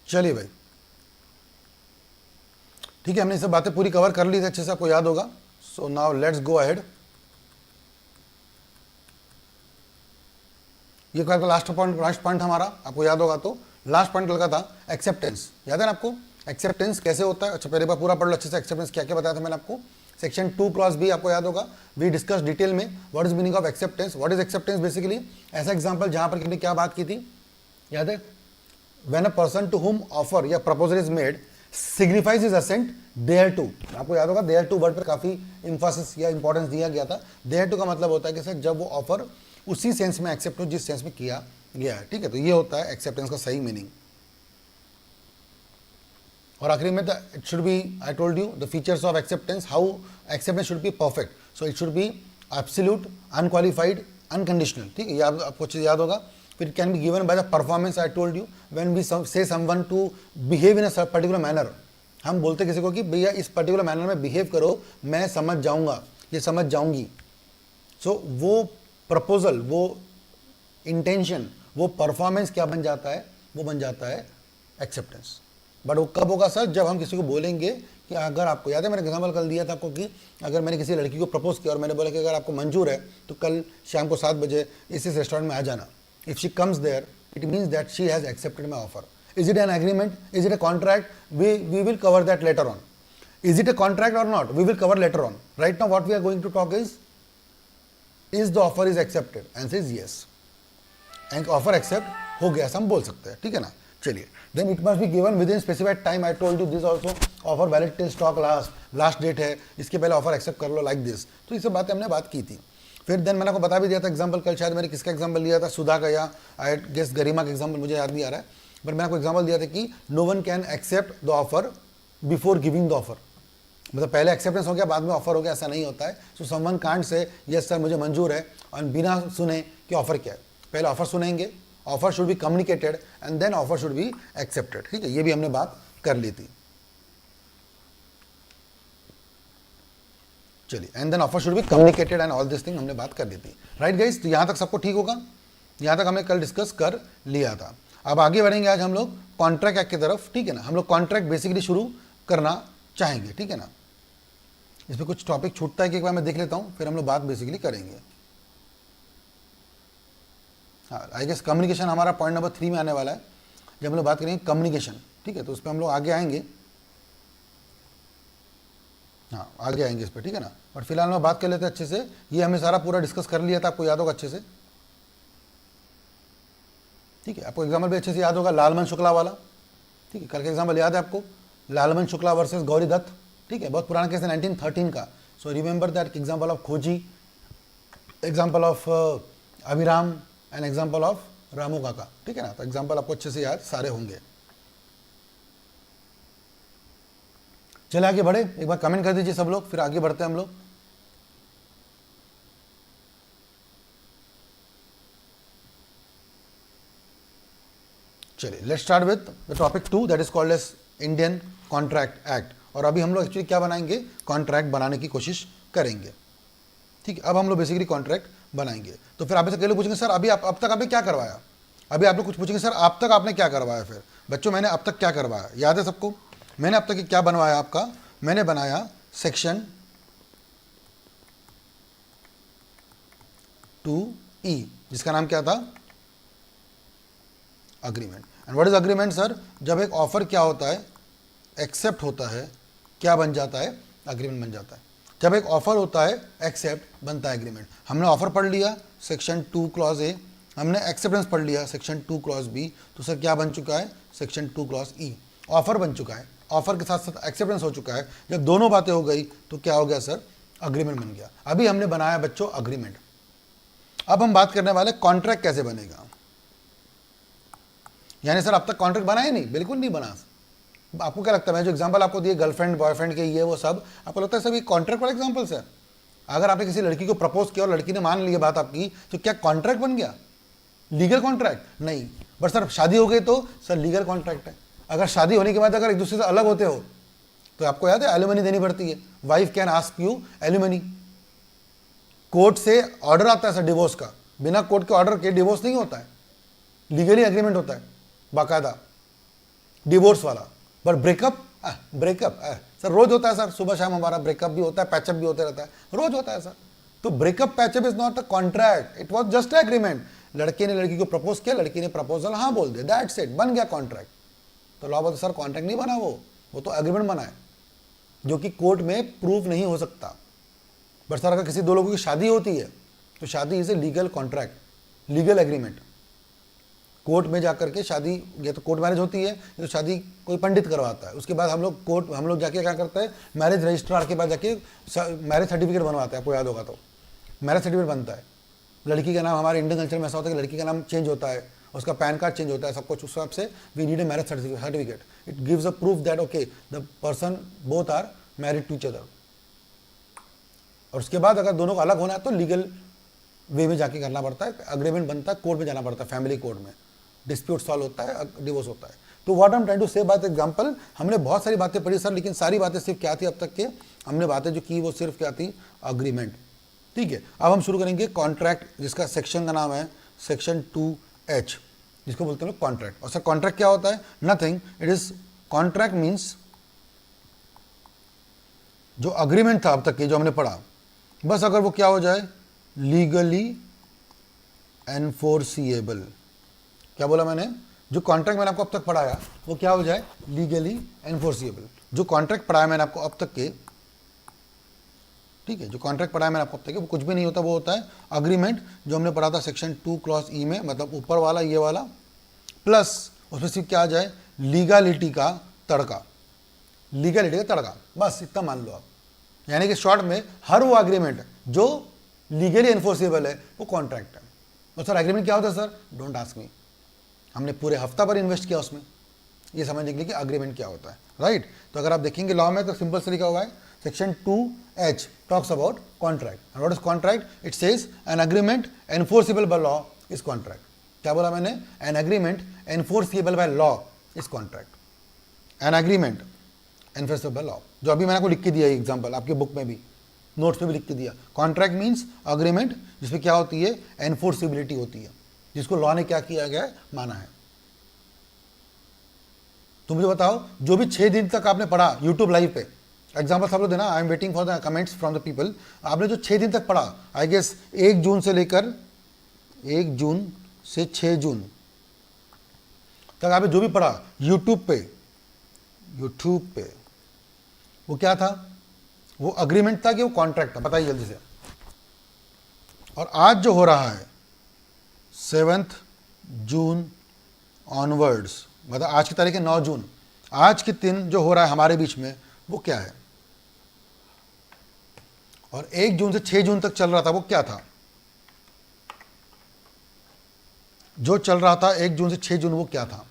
चलिए भाई, ठीक है, हमने ये सब बातें पूरी कवर कर ली थी, अच्छे से आपको याद होगा। So now let's go ahead. ये कल का लास्ट पॉइंट हमारा आपको याद होगा, तो लास्ट पॉइंट कल का था एक्सेप्टेंस, याद है ना आपको? एक्सेप्टेंस कैसे होता है? अच्छा पहले बार पूरा पढ़ लो अच्छे से, एक्सेप्टेंस क्या क्या बताया था मैंने आपको। सेक्शन 2 भी आपको याद होगा, वी डिस्कस डिटेल में what is meaning of acceptance. What is acceptance basically? ऐसा एग्जांपल जहां पर किसी क्या बात की थी, याद है? When a person to whom offer या proposal is made signifies is assent thereto. आपको याद होगा देयर टू वर्ड पर काफी इंफोसिस या इंपॉर्टेंस दिया गया था। देयर टू का मतलब होता है कि सर जब वो ऑफर उसी सेंस में एक्सेप्ट हो जिस सेंस में किया गया है, ठीक है? तो ये होता है एक्सेप्टेंस का सही मीनिंग। और आखिरी में it should be, I told you the features of acceptance, how acceptance should be perfect. So it should be absolute, unqualified, unconditional, ठीक है? ये आपको चीज याद होगा। फिर it can be given by the performance, I told you when we say someone to behave in a particular manner. हम बोलते किसी को कि भैया इस पर्टिकुलर मैनर में बिहेव करो, मैं समझ जाऊंगा, ये समझ जाऊंगी। सो वो प्रपोजल, वो इंटेंशन, वो परफॉर्मेंस क्या बन जाता है? वो बन जाता है एक्सेप्टेंस। बट वो कब होगा सर? जब हम किसी को बोलेंगे कि अगर आपको याद है मैंने एग्जाम्पल कल दिया था आपको कि अगर मैंने किसी लड़की को प्रपोज किया और मैंने बोला कि अगर आपको मंजूर है तो कल शाम को 7 बजे इस रेस्टोरेंट में आ जाना। If she comes there it means that she has accepted my offer. Is it an agreement? Is it a contract? We will cover that later on. Is it a contract और not? We will cover later on. Right now what we are going to talk is the offer is accepted? Answer is yes. And offer accept हो गया हम बोल सकते हैं, ठीक है ना? चलिए, then it must be given within specified time. I told you this also, offer valid till stock last date है, इसके पहले ऑफर एक्सेप्ट कर लो लाइक दिस। तो ये सब बातें हमने बात की थी। फिर देन मैंने आपको बता भी दिया था एग्जांपल कल, शायद मैंने किसका एग्जांपल लिया था, सुधा का या आई गेस गरिमा का एग्जांपल, मुझे याद नहीं आ रहा है, बट मैंने आपको एग्जांपल दिया था कि no one can accept the offer before giving the offer. मतलब पहले एक्सेप्टेंस हो गया बाद में ऑफर हो गया, ऐसा नहीं होता है। So someone can't say yes sir मुझे मंजूर है और बिना सुने कि ऑफर क्या है। पहले ऑफर सुनेंगे, offer should be communicated and then offer should be accepted, ठीक है? ये भी हमने बात कर ली थी। चलिए, and then offer should be communicated and all this thing हमने बात कर ली थी। राइट गाइस, तो यहां तक सबको ठीक होगा? यहां तक हमने कल डिस्कस कर लिया था। अब आगे बढ़ेंगे आज हम लोग कॉन्ट्रैक्ट एक्ट की तरफ, ठीक है ना? हम लोग कॉन्ट्रैक्ट बेसिकली शुरू करना चाहेंगे, ठीक है ना? इसमें कुछ टॉपिक छूटता है कि एक बार मैं देख लेता हूं, फिर हम लोग बात बेसिकली करेंगे। हाँ, आई गेस कम्युनिकेशन हमारा पॉइंट नंबर 3 में आने वाला है, जब हम लोग बात करेंगे कम्युनिकेशन, ठीक है? तो उस पर हम लोग आगे आएंगे, हाँ आगे आएंगे इस पर, ठीक है ना? बट फिलहाल हम बात कर लेते हैं अच्छे से। ये हमने सारा पूरा डिस्कस कर लिया था, आपको याद होगा अच्छे से, ठीक है? आपको एग्जाम्पल भी अच्छे से याद होगा, लालमन शुक्ला वाला, ठीक है? कल का एग्जाम्पल याद है आपको, लालमन शुक्ला वर्सेस गौरी दत्त, ठीक है? बहुत पुराना केस है 1913 का। So remember that example of Khoji, example of Abhiram and example of Ramu Kaka, ठीक है ना? तो एग्जाम्पल आपको अच्छे से याद सारे होंगे। चले आगे बढ़े, एक बार कमेंट कर दीजिए सब लोग, फिर आगे बढ़ते हैं हम लोग। चलिए, let's start with the topic 2 that is called as Indian Contract Act. और अभी हम लोग एक्चुअली क्या बनाएंगे? कॉन्ट्रैक्ट बनाने की कोशिश करेंगे, ठीक है? अब हम लोग बेसिकली कॉन्ट्रैक्ट बनाएंगे। तो फिर आप से कई लोग पूछेंगे सर अभी आप अब तक आपने क्या करवाया? अभी आप लोग कुछ पूछेंगे सर अब तक आपने क्या करवाया? फिर बच्चों मैंने अब तक क्या करवाया याद है सबको? मैंने अब तक क्या बनवाया आपका? मैंने बनाया सेक्शन 2E, जिसका नाम क्या था? Agreement. And what is agreement sir? जब एक ऑफर क्या होता है? एक्सेप्ट होता है, क्या बन जाता है? अग्रीमेंट बन जाता है। जब एक ऑफर होता है एक्सेप्ट बनता है एग्रीमेंट। हमने ऑफर पढ़ लिया सेक्शन 2 क्लॉज ए, हमने एक्सेप्टेंस पढ़ लिया सेक्शन 2 क्लॉज बी, तो सर क्या बन चुका है? सेक्शन 2 क्लॉज ई। ऑफर बन चुका है, ऑफर के साथ साथ एक्सेप्टेंस हो चुका है। जब दोनों बातें हो गई तो क्या हो गया सर? अग्रीमेंट बन गया। अभी हमने बनाया बच्चों अग्रीमेंट। अब हम बात करने वाले कॉन्ट्रैक्ट कैसे बनेगा। यानी सर अब तक कॉन्ट्रैक्ट बना ही नहीं? बिल्कुल नहीं बना। आपको क्या लगता है मैं जो एग्जांपल आपको दिए गर्लफ्रेंड बॉयफ्रेंड के ये वो सब, आपको लगता है सब ये कॉन्ट्रैक्ट वाले एग्जांपल्स है? अगर आपने किसी लड़की को प्रपोज किया और लड़की ने मान लिया बात आपकी, तो क्या कॉन्ट्रैक्ट बन गया? लीगल कॉन्ट्रैक्ट नहीं। बट सर शादी हो गई तो सर लीगल कॉन्ट्रैक्ट है। अगर शादी होने के बाद अगर एक दूसरे से अलग होते हो तो आपको याद है एलिमनी देनी पड़ती है। Wife can ask you alimony. Court से ऑर्डर आता है सर डिवोर्स का, बिना कोर्ट के ऑर्डर के डिवोर्स नहीं होता है, लीगली एग्रीमेंट होता है बाकायदा। डिवोर्स वाला। बट ब्रेकअप, ब्रेकअप सर रोज होता है सर, सुबह शाम हमारा ब्रेकअप भी होता है, पैचअप भी होते रहता है, रोज होता है सर। तो breakup patchup is not a contract, it was just agreement. लड़के ने लड़की को प्रपोज किया, लड़की ने प्रपोजल हाँ बोल दिया, दैट्स इट, बन गया कॉन्ट्रैक्ट। तो लॉ बोलते सर कॉन्ट्रैक्ट नहीं बना, वो तो एग्रीमेंट बना है जो कि कोर्ट में प्रूव नहीं हो सकता। बट सर अगर किसी दो लोगों की शादी होती है तो शादी is a legal contract, legal agreement. Court में जाकर के शादी, या तो कोर्ट मैरिज होती है या तो शादी कोई पंडित करवाता है, उसके बाद हम लोग जाके क्या करते हैं, मैरिज रजिस्ट्रार के पास जाके मैरिज सर्टिफिकेट बनवाते हैं। आपको याद होगा तो मैरिज सर्टिफिकेट बनता है, लड़की का नाम, हमारे इंडियन कल्चर में ऐसा होता है कि लड़की का नाम चेंज होता है, उसका पैन कार्ड चेंज होता है, सब कुछ। उस हिसाब से we need a marriage certificate, it gives a proof that okay the person both are married to each other. और उसके बाद अगर दोनों को अलग होना है तो लीगल वे में जाके करना पड़ता है, अग्रीमेंट बनता है, कोर्ट में जाना पड़ता है, फैमिली कोर्ट में डिस्प्यूट सॉल्व होता है, डिवोर्स होता है। तो what I am trying to say बात एग्जांपल, हमने बहुत सारी बातें पढ़ी सर, लेकिन सारी बातें सिर्फ क्या थी अब तक के, हमने बातें जो की वो सिर्फ क्या थी, अग्रीमेंट। ठीक है, अब हम शुरू करेंगे कॉन्ट्रैक्ट, जिसका सेक्शन का नाम है सेक्शन 2H, जिसको बोलते हैं कॉन्ट्रैक्ट। और सर कॉन्ट्रैक्ट क्या होता है? Nothing, it is contract means जो अग्रीमेंट था अब तक के जो हमने पढ़ा, बस अगर वो क्या हो जाए, लीगली एनफोर्सिएबल। क्या बोला मैंने? जो कॉन्ट्रैक्ट मैंने आपको अब तक पढ़ाया वो क्या हो जाए, लीगली एनफोर्सिएबल। जो कॉन्ट्रैक्ट पढ़ाया मैंने आपको अब तक के, ठीक है, जो कॉन्ट्रैक्ट पढ़ाया मैंने आपको अब तक के, वो कुछ भी नहीं होता, वो होता है अग्रीमेंट, जो हमने पढ़ा था सेक्शन 2 क्लॉज ई में, मतलब ऊपर वाला ये वाला, प्लस उसमें सिर्फ क्या आ जाए, लीगलिटी का तड़का, लीगलिटी का तड़का, बस इतना मान लो आप। यानी कि शॉर्ट में हर वो अग्रीमेंट जो लीगली एनफोर्सिबल है वो कॉन्ट्रैक्ट है। और सर एग्रीमेंट क्या होता है सर? डोंट आस्क मी, हमने पूरे हफ्ता भर इन्वेस्ट किया उसमें ये समझने के लिए कि अग्रीमेंट क्या होता है, राइट। तो अगर आप देखेंगे लॉ में तो सिंपल से लिखा हुआ है, section 2H talks about contract. And what is contract? It says an agreement enforceable by law is contract. क्या बोला मैंने? An agreement enforceable by law is contract. An agreement enforceable by law, जो अभी मैंने आपको लिख के दिया है एग्जाम्पल, आपके बुक में भी, नोट्स में भी लिख के दिया। कॉन्ट्रैक्ट मीन्स अग्रीमेंट जिसमें क्या होती है, एनफोर्सिबिलिटी होती है, जिसको लॉ ने क्या किया गया है, माना है। तो मुझे बताओ, जो भी 6 दिन तक आपने पढ़ा यूट्यूब लाइव पे, एग्जाम्पल सब लोग देना, आई am waiting for the comments from the people. आपने जो 6 दिन तक पढ़ा, आई गेस 1 जून से लेकर 1 जून से 6 जून तक आपने जो भी पढ़ा यूट्यूब पे, वो क्या था? वो अग्रीमेंट था कि वो कॉन्ट्रैक्ट था? बताइए जल्दी से। और आज जो हो रहा है 7 जून ऑनवर्ड्स, मतलब आज की तारीख है 9 जून, आज के दिन जो हो रहा है हमारे बीच में वो क्या है? और 1 जून से 6 जून तक चल रहा था वो क्या था? जो चल रहा था 1 जून से 6 जून वो क्या था?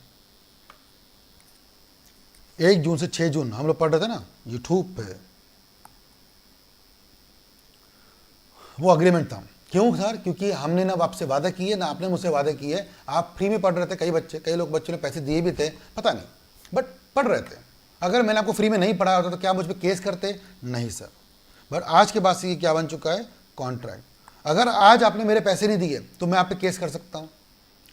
1 जून से 6 जून हम लोग पढ़ रहे थे ना यूट्यूब पे, वो अग्रीमेंट था। क्यों सर? क्योंकि हमने ना आपसे वादा किए ना आपने मुझसे वादा किए। आप फ्री में पढ़ रहे थे, कई लोग बच्चों ने पैसे दिए भी थे, पता नहीं, बट पढ़ रहे थे। अगर मैंने आपको फ्री में नहीं पढ़ाया होता तो क्या मुझ पर केस करते? नहीं सर। बट आज के बाद से ये क्या बन चुका है? कॉन्ट्रैक्ट। अगर आज आपने मेरे पैसे नहीं दिए तो मैं आप पे केस कर सकता हूँ।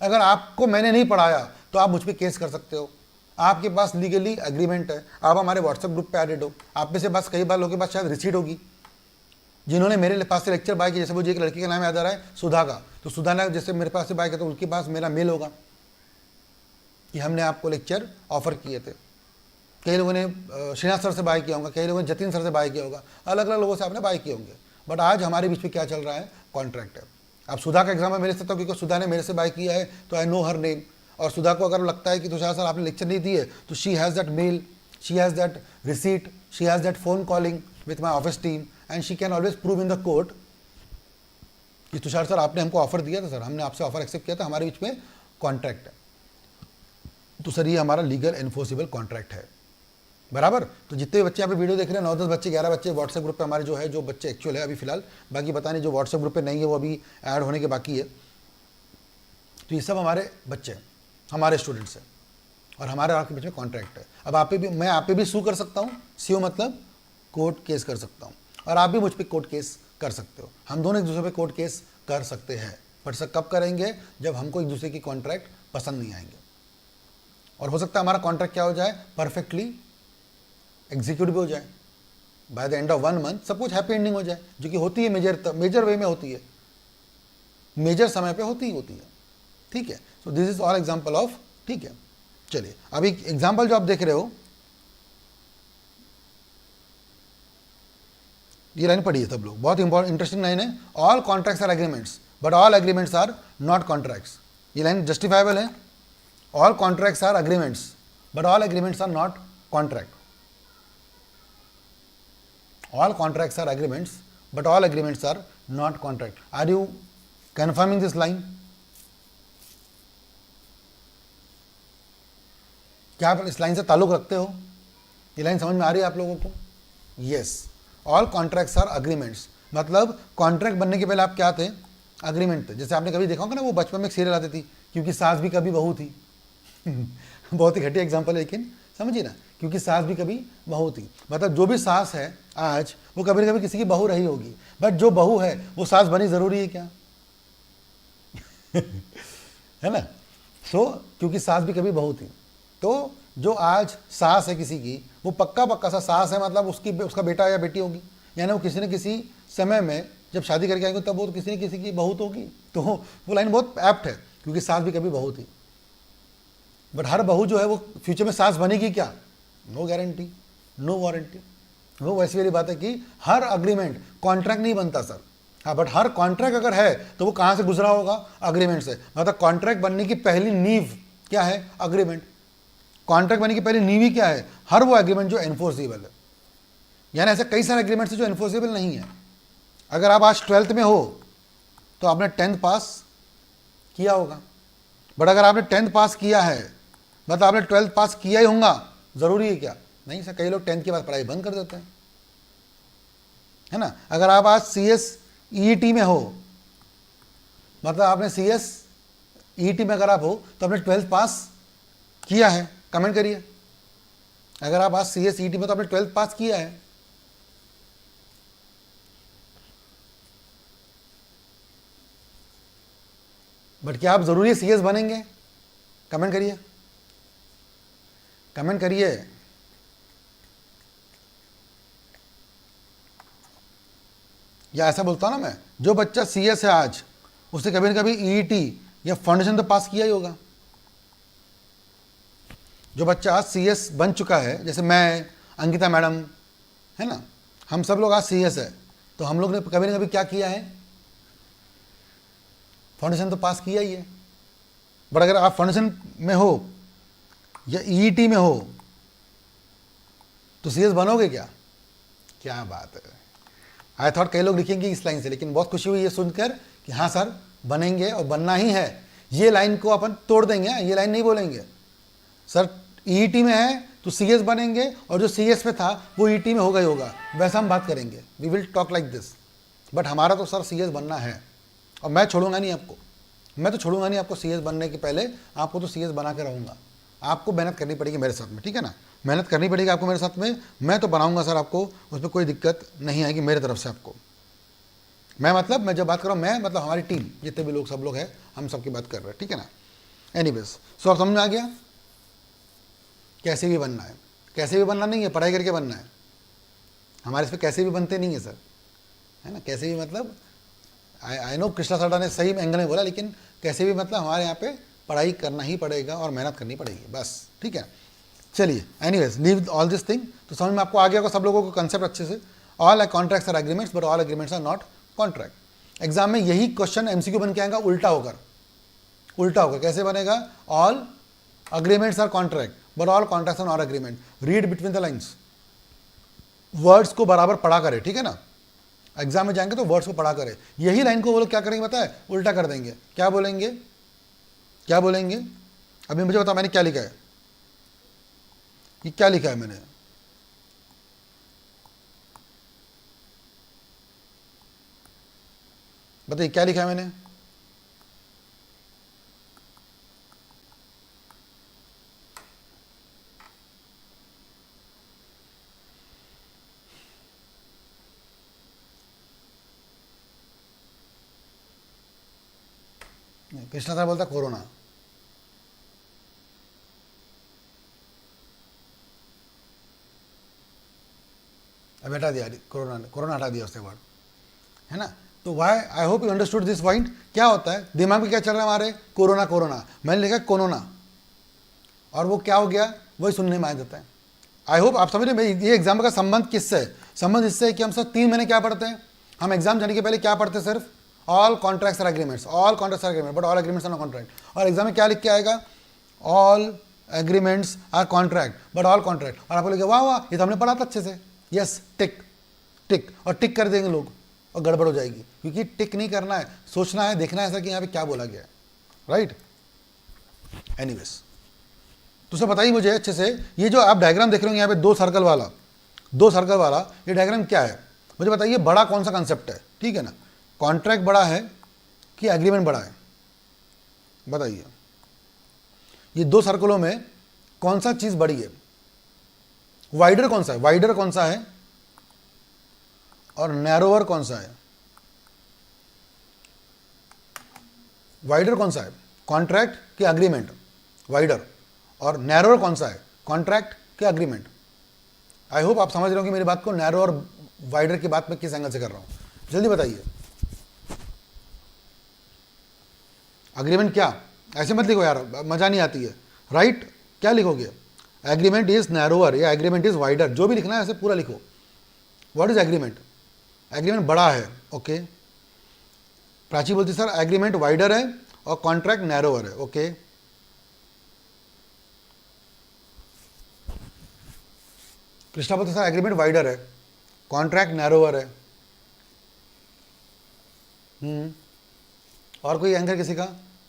अगर आपको मैंने नहीं पढ़ाया तो आप मुझ पर केस कर सकते हो। आपके पास लीगली एग्रीमेंट है, आप हमारे व्हाट्सएप ग्रुप पे एडेड हो, आप में से बस कई बार लोगों के पास शायद रिसीट होगी जिन्होंने मेरे पास से लेक्चर बाय किया। जैसे मुझे एक लड़की का नाम याद आ रहा है, सुधा का, तो सुधा ने जैसे मेरे पास से बाय किया तो उनके पास मेरा मेल होगा कि हमने आपको लेक्चर ऑफर किए थे। कई लोगों ने श्रीनाथ सर से बाय किया होगा, कई लोगों ने जतिन सर से बाय किया होगा, अलग अलग लोगों से आपने बाय किए होंगे। बट आज हमारे बीच में क्या चल रहा है? कॉन्ट्रैक्ट है। अब सुधा का एग्जाम्पल मेरे सकता हूँ क्योंकि सुधा ने मेरे से बाय किया है तो आई नो हर नेम। और सुधा को अगर लगता है कि तुषार सर आपने लेक्चर नहीं दिए तो she has that mail, she has that receipt, she has that phone calling with my office team and she can always prove in the court कि तुषार सर आपने हमको ऑफर दिया था, सर हमने आपसे ऑफर एक्सेप्ट किया था, हमारे बीच में कॉन्ट्रैक्ट है। तो सर ये हमारा लीगल एनफोर्सिबल कॉन्ट्रैक्ट है, बराबर। तो जितने बच्चे यहाँ पे वीडियो देख रहे हैं, 9-10 बच्चे 11 बच्चे व्हाट्सएप ग्रुप पे हमारे जो है, जो बच्चे एक्चुअल है अभी फिलहाल, बाकी पता नहीं जो व्हाट्सएप ग्रुप पे नहीं है वो अभी ऐड होने के बाकी है। तो ये सब हमारे बच्चे हैं, हमारे स्टूडेंट्स हैं और हमारे आपके बीच में कॉन्ट्रैक्ट है। अब आप पे भी, मैं आप पे भी सू कर सकता हूँ, सीओ मतलब कोर्ट केस कर सकता हूँ, और आप भी मुझ पर कोर्ट केस कर सकते हो। हम दोनों एक दूसरे पे कोर्ट केस कर सकते हैं, बट सर कब करेंगे? जब हमको एक दूसरे की कॉन्ट्रैक्ट पसंद नहीं आएंगे। और हो सकता है हमारा कॉन्ट्रैक्ट क्या हो जाए, परफेक्टली एग्जीक्यूट भी हो जाए, by the end of 1 month सब कुछ हैप्पी एंडिंग हो जाए, जो कि होती है मेजर वे में होती है, मेजर समय पे होती है, ठीक है। So this is all example of, ठीक है। चलिए अभी एग्जाम्पल जो आप देख रहे हो, ये लाइन पढ़िए सब लोग, बहुत इंपॉर्टेंट इंटरेस्टिंग लाइन है। All contracts are agreements but all agreements are not contracts. ये लाइन जस्टिफाइबल है। All contracts are agreements but all agreements are not contract. All contracts are agreements but all agreements are not contract. Are you confirming this line? क्या आप इस line से ताल्लुक रखते हो? ये लाइन समझ में आ रही है आप लोगों को? Yes, all contracts are agreements, मतलब कॉन्ट्रैक्ट बनने के पहले आप क्या थे, अग्रीमेंट थे। जैसे आपने कभी देखा होगा ना, वो बचपन में एक सीरियल आती थी, क्योंकि सास भी कभी बहू थी। बहुत ही घटिया एग्जांपल है, लेकिन समझिए ना, क्योंकि सास भी कभी बहू थी, मतलब जो भी सास है आज वो कभी न कभी किसी की बहू रही होगी, बट जो बहू है वो सास बनी जरूरी है क्या? है ना। सो क्योंकि सास भी कभी बहू थी, तो जो आज सास है किसी की, वो पक्का सा सास है, मतलब उसका बेटा या बेटी होगी, यानी वो किसी न किसी समय में जब शादी करके आएंगे तब वो तो किसी न किसी की बहू तो होगी। तो वो लाइन बहुत एप्ट है, क्योंकि सास भी कभी बहू थी। बट हर बहू जो है वो फ्यूचर में सास बनेगी क्या? No guarantee, no warranty. वो वैसी वाली बात है कि हर अग्रीमेंट कॉन्ट्रैक्ट नहीं बनता सर। हाँ, बट हर कॉन्ट्रैक्ट अगर है तो वो कहाँ से गुजरा होगा? अग्रीमेंट से। मतलब कॉन्ट्रैक्ट बनने की पहली नींव क्या है? अग्रीमेंट। कॉन्ट्रैक्ट बनने की पहली नींव ही क्या है? हर वो एग्रीमेंट जो एनफोर्सेबल है। यानी ऐसे कई सारे एग्रीमेंट्स जो एनफोर्सेबल नहीं है। अगर आप आज 12th में हो तो आपने 10th पास किया होगा, बट अगर आपने 10th पास किया है मतलब आपने 12th पास किया ही होगा, जरूरी है क्या? नहीं सर, कई लोग 10th के बाद पढ़ाई बंद कर देते हैं, है ना। अगर आप आज CS EET में हो, मतलब आपने CS EET में अगर आप हो तो आपने 12th पास किया है, कमेंट करिए। अगर आप आज CS EET में तो आपने 12th पास किया है। बट क्या आप जरूरी CS बनेंगे? कमेंट करिए, कमेंट करिए। या ऐसा बोलता हूं ना मैं, जो बच्चा CS है आज, उसने कभी न कभी EET या फाउंडेशन तो पास किया ही होगा। जो बच्चा आज CS बन चुका है, जैसे मैं, अंकिता मैडम, है ना, हम सब लोग आज CS है, तो हम लोग ने कभी न कभी क्या किया है? फाउंडेशन तो पास किया ही है। बट अगर आप फाउंडेशन में हो या EET में हो तो CS बनोगे क्या? क्या बात है। आई थॉट कई लोग लिखेंगे इस लाइन से, लेकिन बहुत खुशी हुई ये सुनकर कि हाँ सर बनेंगे और बनना ही है। ये लाइन को अपन तोड़ देंगे, ये लाइन नहीं बोलेंगे सर EET में है तो CS बनेंगे, और जो CS में था वो EET में होगा ही होगा, वैसा हम बात करेंगे। We will talk like this. But हमारा तो सर CS बनना है, और मैं छोड़ूंगा नहीं आपको, मैं तो छोड़ूंगा नहीं आपको। CS बनने के पहले आपको तो CS बना के रहूँगा। आपको मेहनत करनी पड़ेगी मेरे साथ में, ठीक है ना, मेहनत करनी पड़ेगी आपको मेरे साथ में। मैं तो बनाऊंगा सर आपको, उसमें कोई दिक्कत नहीं आएगी मेरे तरफ से आपको। मैं मतलब, मैं जब बात कर रहा हूँ, मैं मतलब हमारी टीम, जितने भी लोग, सब लोग हैं, हम सबकी बात कर रहे हैं, ठीक है ना। एनीवेज, सो अब समझ में आ गया कैसे भी बनना है। कैसे भी बनना नहीं है, पढ़ाई करके बनना है। हमारे इस पर कैसे भी बनते नहीं है सर, है ना। कैसे भी मतलब, आई नो कृष्णा साडा ने सही एंगल में बोला, लेकिन कैसे भी मतलब हमारे यहाँ पे पढ़ाई करना ही पड़ेगा और मेहनत करनी पड़ेगी, बस, ठीक है। चलिए, anyways, leave all this thing. तो समझ में आपको आ गया होगा सब लोगों को कंसेप्ट अच्छे से। All contracts are agreements but all agreements are not contract. Exam में यही क्वेश्चन MCQ बन के आएगा उल्टा होकर। उल्टा होकर कैसे बनेगा? All agreements are contract but all contracts are not agreement. Read between the lines, words को बराबर पढ़ा करे, ठीक है ना। एग्जाम में जाएंगे तो वर्ड्स को पढ़ा करें। यही लाइन को वो लोग क्या करेंगे पता है? उल्टा कर देंगे। क्या बोलेंगे? क्या बोलेंगे? अभी मुझे बताओ मैंने क्या लिखा है, ये क्या लिखा है मैंने? बताइए क्या लिखा है मैंने? कृष्णा सर बोलता कोरोना। अब हटा दिया कोरोना हटा दिया उसके बाद, है ना। तो why I hope you understood this point. क्या होता है दिमाग में क्या चल रहा है हमारे, कोरोना कोरोना, मैंने लिखा कोरोना और वो क्या हो गया वही सुनने में आ जाता है। आई होप आप समझ रहे हैं ये एग्जाम का संबंध किससे है, संबंध इससे है कि हम सब 3 महीने क्या पढ़ते हैं, हम एग्जाम जाने के पहले क्या पढ़ते हैं, सिर्फ all contracts are agreements, all contracts are agreement, but all agreements are not contract. और एग्जाम में क्या लिख के आएगा, all agreements are contract but all contract. और आप बोलेंगे वाह वाह ये तो हमने पढ़ा था अच्छे से, यस टिक टिक, और टिक कर देंगे लोग और गड़बड़ हो जाएगी, क्योंकि टिक नहीं करना है, सोचना है, देखना है ऐसा कि यहाँ पे क्या बोला गया है, राइट। एनीवेज तो सर बताइए मुझे अच्छे से, ये जो आप डायग्राम देख रहे हो यहाँ पे दो सर्कल वाला ये डायग्राम क्या है, मुझे बताइए बड़ा कौन सा कंसेप्ट है, ठीक है ना। कॉन्ट्रैक्ट बड़ा है कि एग्रीमेंट बड़ा है, बताइए। ये दो सर्कलों में कौन सा चीज बड़ी है, वाइडर कौन सा है, वाइडर कौन सा है और नैरोवर कौन सा है, वाइडर कौन सा है, कॉन्ट्रैक्ट कि एग्रीमेंट, वाइडर, और नैरोवर कौन सा है, कॉन्ट्रैक्ट कि एग्रीमेंट। आई होप आप समझ रहे हो कि मेरी बात को, नैरो और वाइडर की बात मैं किस एंगल से कर रहा हूं, जल्दी बताइए। एग्रीमेंट क्या, ऐसे मत लिखो यार, मजा नहीं आती है, राइट। क्या लिखोगे, एग्रीमेंट इज नैरोवर या एग्रीमेंट इज वाइडर, जो भी लिखना है ऐसे पूरा लिखो। व्हाट इज एग्रीमेंट, एग्रीमेंट बड़ा है, ओके। प्राची बोलती सर एग्रीमेंट वाइडर है और कॉन्ट्रैक्ट नैरोवर है, ओके। कृष्णा बोलती सर एग्रीमेंट वाइडर है, कॉन्ट्रैक्ट नैरोवर है। और कोई एंकर किसी का,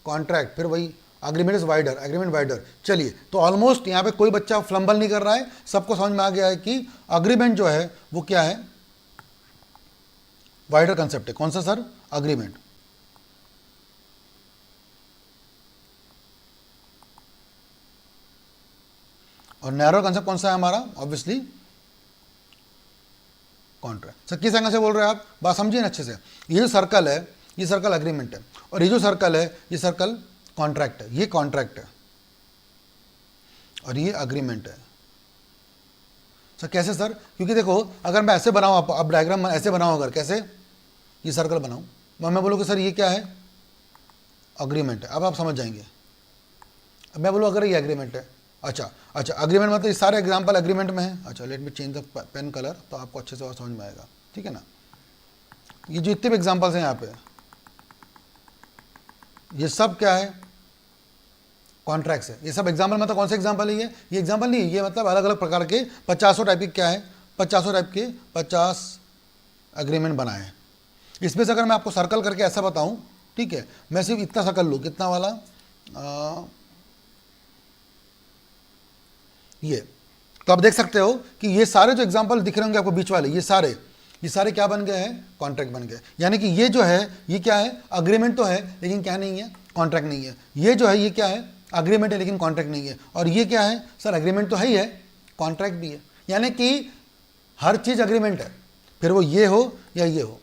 कॉन्ट्रैक्ट, फिर वही agreement is wider, agreement wider. चलिए तो ऑलमोस्ट यहाँ पे कोई बच्चा फ्लम्बल नहीं कर रहा है, सबको समझ में आ गया है कि अग्रीमेंट जो है वो क्या है, वाइडर कंसेप्ट है। कौन सा सर, अग्रीमेंट। और नैरो कंसेप्ट कौन सा है हमारा, ऑब्वियसली कॉन्ट्रैक्ट। सर किस एंगल से बोल रहे हैं आप, बात समझिए ना अच्छे से। ये जो सर्कल है ये सर्कल अग्रीमेंट है, और ये जो सर्कल है ये सर्कल कॉन्ट्रैक्ट है, ये कॉन्ट्रैक्ट है और ये अग्रीमेंट है। सर कैसे सर, क्योंकि देखो अगर मैं ऐसे बनाऊं, अब डायग्राम ऐसे बनाऊं, अगर कैसे ये सर्कल बनाऊं, मैं बोलूँ कि सर ये क्या है, अग्रीमेंट है, अब आप समझ जाएंगे। अब मैं बोलूँ अगर ये एग्रीमेंट है, अच्छा अग्रीमेंट मतलब ये सारे एग्जाम्पल एग्रीमेंट में है। अच्छा let me change the pen colour, तो आपको अच्छे से और समझ में आएगा, ठीक है ना। ये जो इतने भी एग्जाम्पल्स हैं यहाँ पे, ये सब क्या है, कॉन्ट्रैक्ट्स है। ये सब एग्जाम्पल मतलब कौन से एग्जाम्पल है, ये एग्जाम्पल नहीं, ये मतलब अलग अलग प्रकार के 50 टाइप के क्या है, 50 टाइप के 50 एग्रीमेंट बनाए हैं। इसमें से अगर मैं आपको सर्कल करके ऐसा बताऊं, ठीक है, मैं सिर्फ इतना सर्कल लूँ, कितना वाला, ये, तो आप देख सकते हो कि ये सारे जो एग्जाम्पल दिख रहे होंगे आपको बीच वाले, ये सारे क्या बन गए हैं, कॉन्ट्रैक्ट बन गए। यानी कि ये जो है ये क्या है, अग्रीमेंट तो है लेकिन क्या नहीं है, कॉन्ट्रैक्ट नहीं है। ये जो है ये क्या है, अग्रीमेंट है लेकिन कॉन्ट्रैक्ट नहीं है। और ये क्या है सर, एग्रीमेंट तो है ही है, कॉन्ट्रैक्ट भी है। यानी कि हर चीज़ अग्रीमेंट है, फिर वो ये हो या ये हो,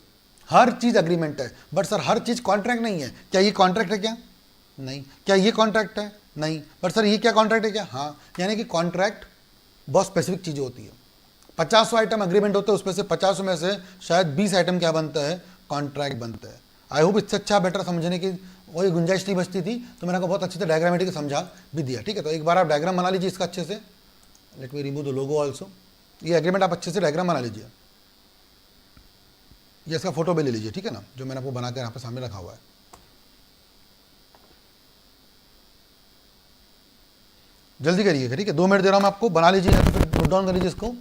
हर चीज़ अग्रीमेंट है। But sir her cheese contract नहीं है, क्या ये कॉन्ट्रैक्ट है क्या, नहीं। क्या ये कॉन्ट्रैक्ट है, नहीं। बट सर ये क्या कॉन्ट्रैक्ट है क्या, हाँ। यानी कि कॉन्ट्रैक्ट बहुत स्पेसिफिक चीज़ें होती है। 50 आइटम अग्रीमेंट होते हैं, उसमें से 50 में से शायद 20 आइटम क्या बनता है, कॉन्ट्रैक्ट बनता है। आई होप इससे अच्छा बेटर समझने की वही गुंजाइश नहीं बचती थी, तो मैंने आपको बहुत अच्छे से डायग्रामेटिक समझा भी दिया, ठीक है। तो एक बार आप डायग्राम बना लीजिए इसका अच्छे से, let me remove the logo also. ये एग्रीमेंट आप अच्छे से डायग्राम बना लीजिए, ये इसका फोटो भी ले लीजिए, ठीक है ना, जो मैंने आपको बना कर यहाँ पे सामने रखा हुआ है। जल्दी करिएगा, ठीक है, 2 मिनट दे रहा हूँ मैं आपको, बना लीजिए, या तो फिर नोट डाउन कर लीजिए इसको।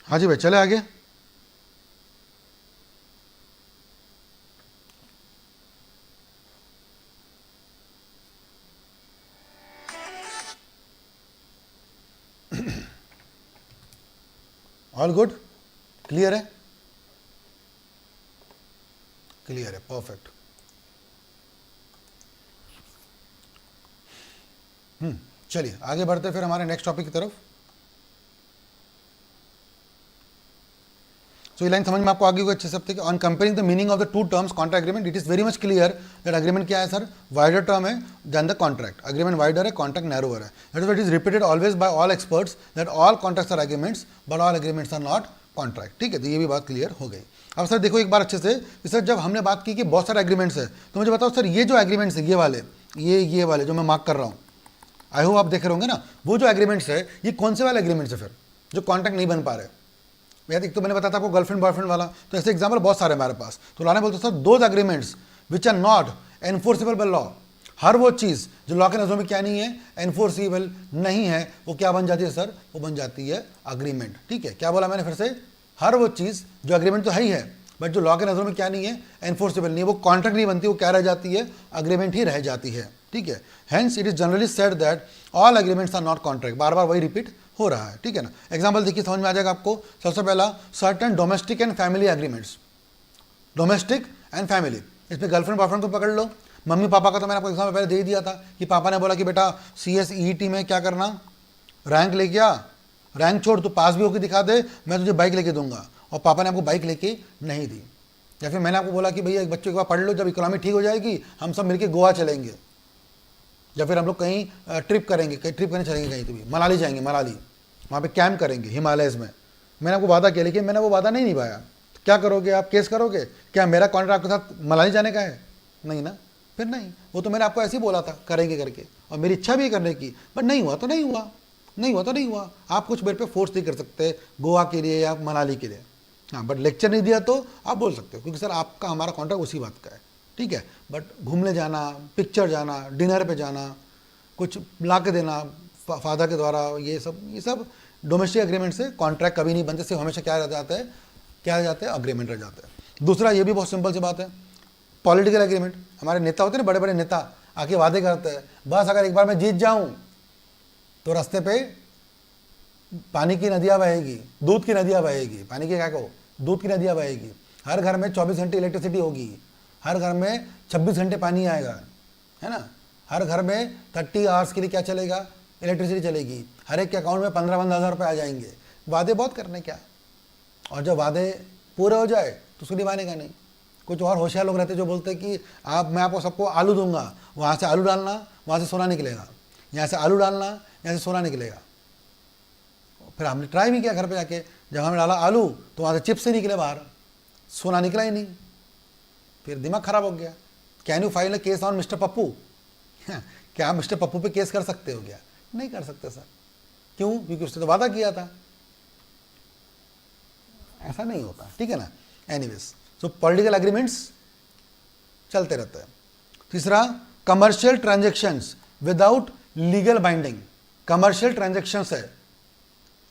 हाँ जी भाई, चले आगे। ऑल गुड, क्लियर है? क्लियर है, परफेक्ट। चलिए आगे बढ़ते फिर हमारे नेक्स्ट टॉपिक की तरफ। सो ये लाइन समझ में आपको आगे अच्छे से अब on comparing the meaning of the two terms contract agreement, it is very much clear that agreement क्या है सर, वाइडर टर्म है than the contract. Agreement wider है, कॉन्ट्रैक्ट नैरोअर है। That is what is repeated always by all experts that all contracts are agreements but all agreements are not contract. ठीक है, तो ये भी बात क्लियर हो गई। अब सर देखो एक बार अच्छे से कि सर जब हमने बात की कि बहुत सारे एग्रीमेंट्स है, तो मुझे बताओ सर ये जो एग्रीमेंट्स है, ये वाले जो मैं मार्क कर रहा हूँ, आई होप आप देख रहे होंगे ना, वो जो एग्रीमेंट्स है ये कौन से वाले एग्रीमेंट्स है फिर जो कॉन्ट्रैक्ट नहीं बन पा रहे? यार एक तो मैंने बताया था आपको गर्लफ्रेंड बॉयफ्रेंड वाला, तो ऐसे एग्जाम्पल बहुत सारे हमारे पास। तो लाने बोलते sir those agreements which are not enforceable by law, हर वो चीज़ जो लॉ के नजरों में क्या नहीं है, एनफोर्सेबल नहीं है, वो क्या बन जाती है सर, वो बन जाती है अग्रीमेंट। ठीक है, क्या बोला मैंने फिर से, हर वो चीज़ जो एग्रीमेंट तो है ही है बट जो लॉ के नजरों में क्या नहीं है, एनफोर्सेबल नहीं है, वो कॉन्ट्रैक्ट नहीं बनती, वो क्या रह जाती है, अग्रीमेंट ही रह जाती है। ठीक है, hence it is generally said that all agreements are not contract. बार बार वही रिपीट हो रहा है। ठीक है ना, एग्जाम्पल देखिए समझ में आ जाएगा आपको। सबसे पहला certain domestic and family agreements, domestic and family, इसमें गर्लफ्रेंड बॉयफ्रेंड को पकड़ लो। मम्मी पापा का तो मैंने आपको एग्जाम्पल पहले दे ही दिया था कि पापा ने बोला कि बेटा CSET में क्या करना, रैंक लेके आ, रैंक छोड़ तू पास भी होकर दिखा दे, मैं तुझे बाइक लेके दूंगा, और पापा ने आपको बाइक लेके नहीं दी। या फिर मैंने आपको बोला कि भैया एक बच्चे के बाद पढ़ लो, जब इकोनॉमी ठीक हो जाएगी हम सब मिलकर गोवा चलेंगे, या फिर हम लोग कहीं ट्रिप करेंगे, कहीं ट्रिप करने चलेंगे, कहीं तो भी मनाली जाएंगे, मनाली वहाँ पे कैंप करेंगे हिमालयस में। मैंने आपको वादा किया लेकिन मैंने वो वादा नहीं निभाया, तो क्या करोगे आप, केस करोगे? क्या मेरा कॉन्ट्रैक्ट आपके साथ मनाली जाने का है? नहीं ना, फिर नहीं। वो तो मैंने आपको ऐसे ही बोला था करेंगे करके, और मेरी इच्छा भी करने की, बट नहीं हुआ तो नहीं हुआ, नहीं हुआ तो नहीं हुआ। आप कुछ मेरे पे फोर्स नहीं कर सकते गोवा के लिए या मनाली के लिए। हाँ, बट लेक्चर नहीं दिया तो आप बोल सकते हो, क्योंकि सर आपका हमारा कॉन्ट्रैक्ट उसी बात का है। ठीक है, बट घूमने जाना, पिक्चर जाना, डिनर पे जाना, कुछ ला के देना फादर के द्वारा, ये सब डोमेस्टिक एग्रीमेंट से कॉन्ट्रैक्ट कभी नहीं बनते, सिर्फ हमेशा क्या रह जाता है, क्या रह जाते हैं, अग्रीमेंट रह जाता है। दूसरा ये भी बहुत सिंपल सी बात है, पॉलिटिकल एग्रीमेंट। हमारे नेता होते हैं ना, बड़े बड़े नेता आके वादे करते हैं, बस अगर एक बार मैं जीत जाऊं तो रास्ते पे पानी की नदियाँ बहेगी, दूध की नदियाँ बहेगी, पानी की क्या कहो, दूध की नदियाँ बहेगी, हर घर में 24 घंटे इलेक्ट्रिसिटी होगी, हर घर में 26 घंटे पानी आएगा, है ना, हर घर में 30 आवर्स के लिए क्या चलेगा, इलेक्ट्रिसिटी चलेगी, हर एक के अकाउंट में 15-15 हज़ार रुपये आ जाएंगे। वादे बहुत करने क्या, और जब वादे पूरे हो जाए तो उसको निभाने नहीं। कुछ और होशियार लोग रहते जो बोलते हैं कि मैं आपको सबको आलू दूंगा, वहाँ से आलू डालना, वहाँ से सोना निकलेगा, यहाँ से आलू डालना, यहाँ से सोना निकलेगा। फिर हमने ट्राई भी किया घर पे जाके, जब हमने डाला आलू तो वहाँ से चिप्स से निकले बाहर, सोना निकला ही नहीं। फिर दिमाग खराब हो गया। Can you file a case on mister Pappu? क्या आप मिस्टर पप्पू पे केस कर सकते हो क्या? नहीं कर सकते सर। क्यों? क्योंकि उसने तो वादा किया था। ऐसा नहीं होता, ठीक है ना। एनीवेज, सो पॉलिटिकल एग्रीमेंट्स चलते रहते हैं। तीसरा, commercial transactions without legal binding. Commercial transactions है,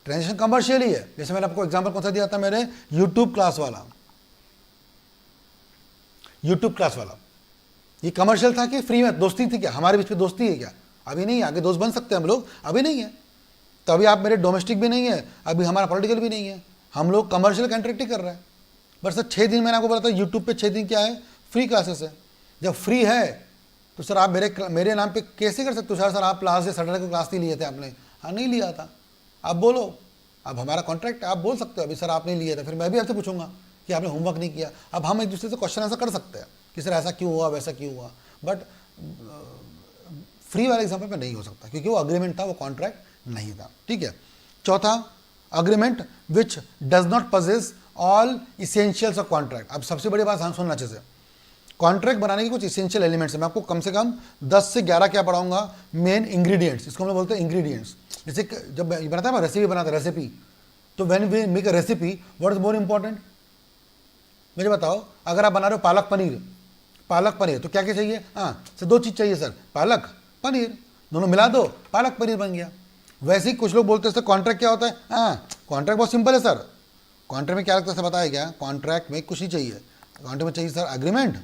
ट्रांजेक्शन कमर्शियल ही है। जैसे मैंने आपको एग्जांपल कौन सा दिया था, मेरे यूट्यूब क्लास वाला, यूट्यूब क्लास वाला, ये कमर्शियल था कि फ्री में दोस्ती थी? क्या हमारे बीच में दोस्ती है क्या? अभी नहीं है, आगे दोस्त बन सकते हैं हम लोग, अभी नहीं है। तो अभी आप मेरे डोमेस्टिक भी नहीं है, अभी हमारा पॉलिटिकल भी नहीं है, हम लोग कमर्शियल कॉन्ट्रैक्ट ही कर रहे हैं। बट सर 6 दिन मैंने आपको बोला था यूट्यूब पे 6 दिन क्या है, फ्री क्लासेस है। जब फ्री है तो सर आप मेरे नाम पे कैसे कर सकते हो? सर आप लास्ट डे सैटरडे को क्लास नहीं लिए थे आपने? हाँ नहीं लिया था। आप बोलो, अब हमारा कॉन्ट्रैक्ट, आप बोल सकते हो अभी सर आपने लिया था, फिर मैं भी आपसे पूछूंगा कि आपने होमवर्क नहीं किया। अब हम एक दूसरे से क्वेश्चन आंसर कर सकते हैं कि सर ऐसा क्यों हुआ, वैसा क्यों हुआ। बट फ्री वाले एग्जाम्पल पे नहीं हो सकता, क्योंकि वो अग्रीमेंट था, वो कॉन्ट्रैक्ट नहीं था। ठीक है। चौथा, agreement which does not possess all essentials of contract. अब सबसे बड़ी बात हम सुनना अच्छे से, कॉन्ट्रैक्ट बनाने के कुछ इसेंशियल एलिमेंट्स है। मैं आपको कम से कम 10 से 11 क्या पढ़ाऊंगा, मेन इंग्रेडिएंट्स, इसको हम लोग बोलते हैं इंग्रेडिएंट्स। जैसे जब बनाता है रेसिपी बनाता है, रेसिपी, तो when we make a recipe what is more important? मुझे बताओ, अगर आप बना रहे हो पालक पनीर तो क्या क्या चाहिए? हाँ सर 2 चीज़ चाहिए सर, पालक पनीर, दोनों मिला दो, पालक पनीर बन गया। वैसे ही कुछ लोग बोलते हैं सर कॉन्ट्रैक्ट क्या होता है? हाँ कॉन्ट्रैक्ट बहुत सिंपल है सर, कॉन्ट्रैक्ट में क्या लगता है सर, बताया क्या, कॉन्ट्रैक्ट में कुछ ही चाहिए, कॉन्ट्रैक्ट में चाहिए सर एग्रीमेंट,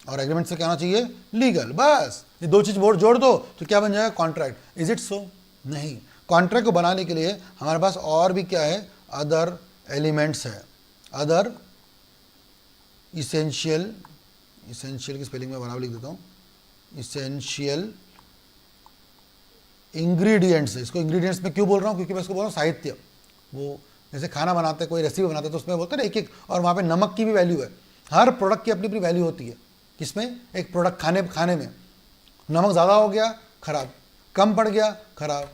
और एग्रीमेंट से क्या होना चाहिए, लीगल। बस ये दो चीज़ जोड़ दो तो क्या बन जाएगा, कॉन्ट्रैक्ट। Is it so? नहीं, कॉन्ट्रैक्ट को बनाने के लिए हमारे पास और भी क्या है, अदर एलिमेंट्स है, अदर इसेंशियल, इसेंशियल की स्पेलिंग में बराबर लिख देता हूँ, इसेंशियल इंग्रेडिएंट्स। इसको इंग्रेडिएंट्स में क्यों बोल रहा हूँ, क्योंकि मैं इसको बोल रहा हूँ साहित्य। वो जैसे खाना बनाते हैं, कोई रेसिपी बनाते हैं तो उसमें बोलते हैं ना एक एक, और वहाँ पे नमक की भी वैल्यू है, हर प्रोडक्ट की अपनी अपनी वैल्यू होती है। किसमें, एक प्रोडक्ट खाने में नमक ज़्यादा हो गया खराब, कम पड़ गया खराब,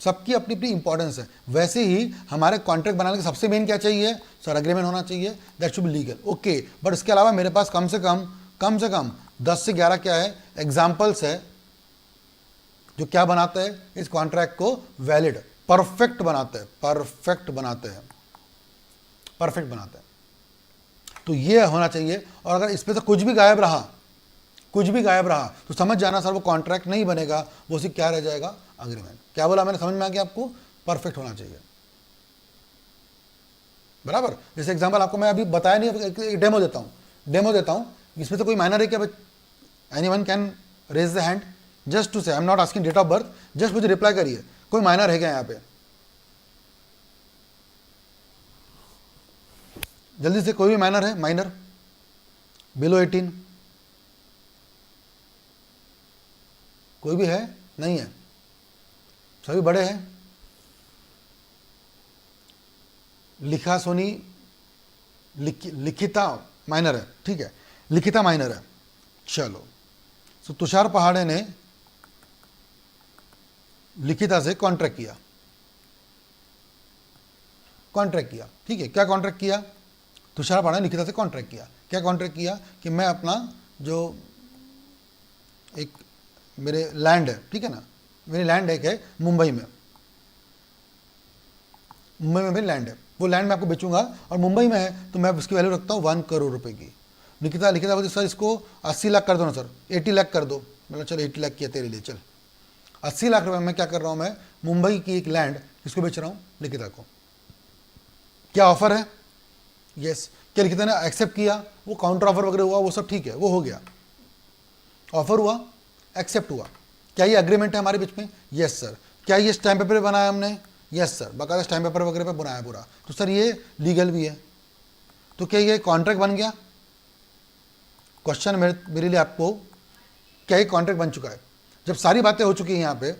सबकी अपनी अपनी इंपॉर्टेंस है। वैसे ही हमारे कॉन्ट्रैक्ट बनाने के सबसे मेन क्या चाहिए सर, एग्रीमेंट होना चाहिए, that should be legal, okay. But इसके अलावा मेरे पास कम से कम 10 से 11 क्या है, एग्जाम्पल्स है जो क्या बनाते हैं, इस कॉन्ट्रैक्ट को वैलिड, परफेक्ट बनाते हैं, परफेक्ट बनाते हैं। तो ये होना चाहिए। और अगर इसमें से कुछ भी गायब रहा तो समझ जाना सर वो कॉन्ट्रैक्ट नहीं बनेगा, वो सिर्फ क्या रह जाएगा, अग्रीमेंट। क्या बोला मैंने, समझ में आ गया आपको, परफेक्ट होना चाहिए, बराबर। जैसे एग्जांपल आपको मैं अभी बताया नहीं, एक डेमो देता हूं। इसमें से कोई माइनर है क्या, anyone can raise the hand just to say, I am not asking date of birth, just मुझे रिप्लाई करिए, कोई माइनर है क्या यहाँ पे, जल्दी से। कोई भी माइनर है, माइनर बिलो 18, कोई भी है, नहीं है, सभी बड़े हैं। लिखा सोनी, लिखिता माइनर है, ठीक है, लिखिता माइनर है, चलो। तो तुषार पहाड़े ने लिखिता से कॉन्ट्रैक्ट किया, ठीक है। क्या कॉन्ट्रैक्ट किया, तुषार पहाड़े ने लिखिता से कॉन्ट्रैक्ट किया। क्या कॉन्ट्रैक्ट किया कि मैं अपना जो एक मेरे लैंड है, ठीक है ना, मेरी लैंड एक है मुंबई में मेरी लैंड है, वो लैंड मैं आपको बेचूंगा और मुंबई में है तो मैं उसकी वैल्यू रखता हूँ 1 करोड़ रुपए की। लिखिता बोलती सर इसको 80 लाख कर दो ना सर, 80 लाख कर दो। मतलब चलो 80 लाख किया तेरे लिए, चल 80 लाख रुपए में क्या कर रहा हूँ मैं, मुंबई की एक लैंड किसको बेच रहा हूँ, लिखिता को। क्या ऑफर है, यस। क्या लिखिता ने एक्सेप्ट किया, वो काउंटर ऑफर वगैरह हुआ, वो सब ठीक है, वो हो गया, ऑफर हुआ, एक्सेप्ट हुआ। क्या ये अग्रीमेंट है हमारे बीच में, यस सर। क्या ये स्टैम्प पेपर पे बनाया हमने, यस सर, बाकायदा स्टैम्प पेपर वगैरह पे बनाया पूरा, तो सर ये लीगल भी है। तो क्या ये कॉन्ट्रैक्ट बन गया, क्वेश्चन मेरे लिए आपको, क्या ये कॉन्ट्रैक्ट बन चुका है। जब सारी बातें हो चुकी हैं यहाँ पे,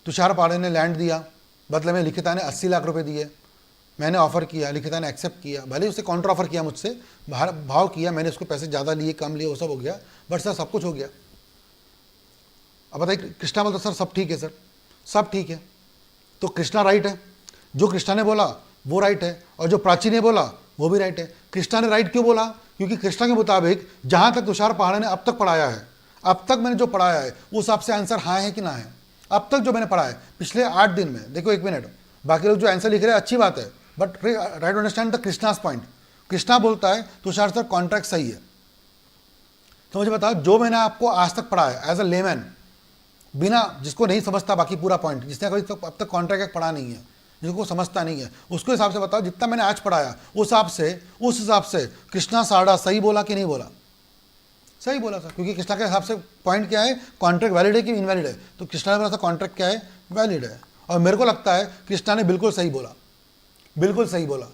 तुषार पहाड़े ने लैंड दिया, बदले में लिखिता ने 80 लाख रुपए दिए, मैंने ऑफर किया, लिखिता ने एक्सेप्ट किया, भले उससे काउंटर ऑफर किया मुझसे, भाव किया, मैंने उसको पैसे ज़्यादा लिए कम लिए वो सब हो गया, बट सर सब कुछ हो गया। अब बताइए, कृष्णा बोलता सर सब ठीक है, सर सब ठीक है, तो कृष्णा राइट है, जो कृष्णा ने बोला वो राइट है, और जो प्राची ने बोला वो भी राइट है। कृष्णा ने राइट क्यों बोला, क्योंकि कृष्णा के मुताबिक जहाँ तक तुषार पहाड़े ने अब तक पढ़ाया है, अब तक मैंने जो पढ़ाया है उस हिसाब से आंसर हाँ है कि ना है। अब तक जो मैंने पढ़ा है पिछले 8 दिन में, देखो 1 मिनट, बाकी लोग जो आंसर लिख रहे हैं अच्छी बात है, but right to understand the Krishna's point. Krishna बोलता है तुषार सर कॉन्ट्रैक्ट सही है, तो मुझे बताओ जो मैंने आपको आज तक पढ़ा है एज अ लेमैन, बिना जिसको नहीं समझता बाकी पूरा पॉइंट, जिसने कभी तक अब तक कॉन्ट्रैक्ट पढ़ा नहीं है, जिसको समझता नहीं है, उसके हिसाब से बताओ जितना मैंने आज पढ़ाया उस हिसाब से कृष्णा साड़ा सही बोला कि नहीं बोला, सही बोला सर। क्योंकि कृष्णा के हिसाब से पॉइंट क्या है, कॉन्ट्रैक्ट वैलिड है कि इनवैलिड है, तो कृष्णा ने बोला था कॉन्ट्रैक्ट क्या है, वैलिड है। और मेरे को लगता है कृष्णा ने बिल्कुल सही बोला, बिल्कुल सही बोला,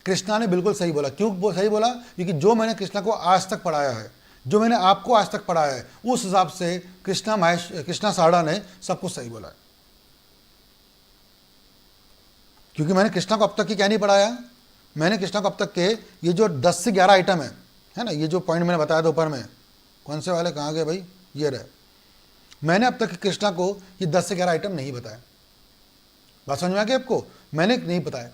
कृष्णा ने बिल्कुल सही बोला। क्यों सही बोला, क्योंकि जो मैंने कृष्णा को आज तक पढ़ाया है, जो मैंने आपको आज तक पढ़ाया है, उस हिसाब से कृष्णा साड़ा ने सब कुछ सही बोला है। क्योंकि मैंने कृष्णा को अब तक की क्या नहीं पढ़ाया, मैंने कृष्णा को अब तक के ये जो 10 से 11 आइटम है ना, ये जो पॉइंट मैंने बताया था ऊपर में, कौन से वाले कहाँ गए भाई, ये रहे, मैंने अब तक कृष्णा को ये 10 से 11 आइटम नहीं बताया। बात समझ में आ गई आपको, मैंने नहीं बताया,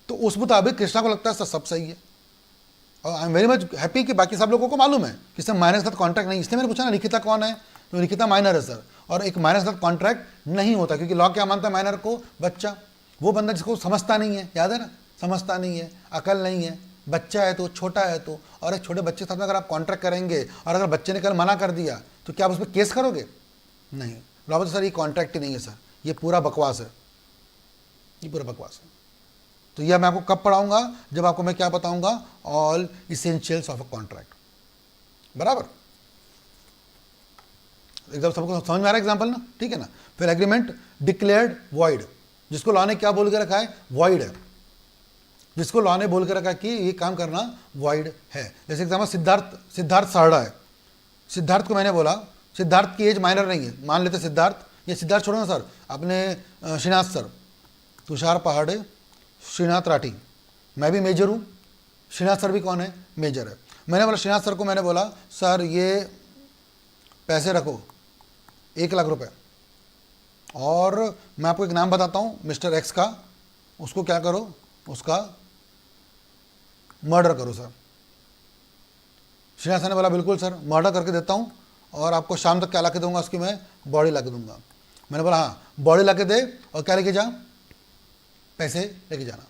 तो उस मुताबिक कृष्णा को लगता है सब सही है। और I am very much happy कि बाकी सब लोगों को मालूम है कि सर माइनर के साथ कॉन्ट्रैक्ट नहीं, इसलिए मैंने पूछा ना लिखिता कौन है, तो लिखिता माइनर है सर, और एक माइनर के साथ कॉन्ट्रैक्ट नहीं होता, क्योंकि लॉ क्या मानता है माइनर को, बच्चा, वो बंदा जिसको समझता नहीं है, याद है ना, समझता नहीं है, अकल नहीं है, बच्चा है तो, छोटा है तो, और एक छोटे बच्चे के साथ में अगर आप कॉन्ट्रैक्ट करेंगे और अगर बच्चे ने कल मना कर दिया तो क्या आप उस पर केस करोगे, नहीं। लॉ सर ये कॉन्ट्रैक्ट ही नहीं है सर, ये पूरा बकवास है, ये पूरा बकवास है। तो यह मैं आपको कब पढ़ाऊंगा, जब आपको मैं क्या बताऊंगा, all essentials of a contract. बराबर, एकदम सबको समझ में आ रहा है एग्जाम्पल ना, ठीक है ना। फिर एग्रीमेंट डिक्लेयर्ड वॉइड, जिसको लॉ ने क्या बोल के रखा है, वॉइड है, जिसको लॉ ने बोल के रखा है कि ये काम करना वॉइड है। जैसे एग्जाम्पल सिद्धार्थ सारडा है। सिद्धार्थ को मैंने बोला, सिद्धार्थ की एज माइनर नहीं है, मान लेते सिद्धार्थ, ये सिद्धार्थ छोड़ो ना सर, अपने श्रीनाथ सर, तुषार पहाड़े, श्रीनाथ राठी, मैं भी मेजर हूँ, श्रीनाथ सर भी कौन है, मेजर है। मैंने बोला श्रीनाथ सर को, मैंने बोला सर ये पैसे रखो 1 लाख रुपए, और मैं आपको एक नाम बताता हूँ मिस्टर एक्स का, उसको क्या करो, उसका मर्डर करो सर। श्रीनाथ सर ने बोला बिल्कुल सर, मर्डर करके देता हूँ, और आपको शाम तक क्या ला के दूंगा, उसकी मैं बॉडी ला के दूंगा। मैंने बोला हाँ, बॉडी ला के दे, और क्या लेके जा, पैसे लेके जाना।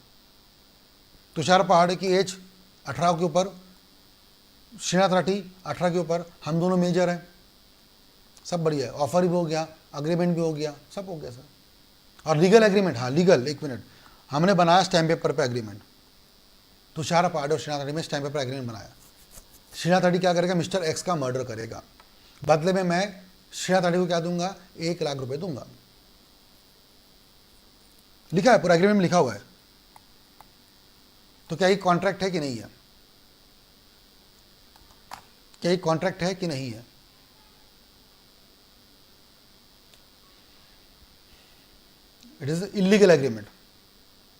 तुषार पहाड़ी की एज 18 के ऊपर, श्रीनाथ राठी 18 के ऊपर, हम दोनों मेजर हैं, सब बढ़िया है, ऑफर भी हो गया, अग्रीमेंट भी हो गया, सब हो गया सर। और लीगल एग्रीमेंट, हाँ लीगल, एक मिनट, हमने बनाया स्टैम्प पेपर पे एग्रीमेंट, तुषार पहाड़ी और श्रीनाथ राठी में स्टैम्प पेपर एग्रीमेंट बनाया। श्रीनाथ राठी क्या करेगा, मिस्टर एक्स का मर्डर करेगा, बदले में मैं श्रीनाथ राठी को क्या दूंगा, 1 लाख रुपए दूंगा। लिखा है पूरा एग्रीमेंट में, लिखा हुआ है। तो क्या ये कॉन्ट्रैक्ट है कि नहीं है, क्या ये कॉन्ट्रैक्ट है कि नहीं है? It is illegal agreement,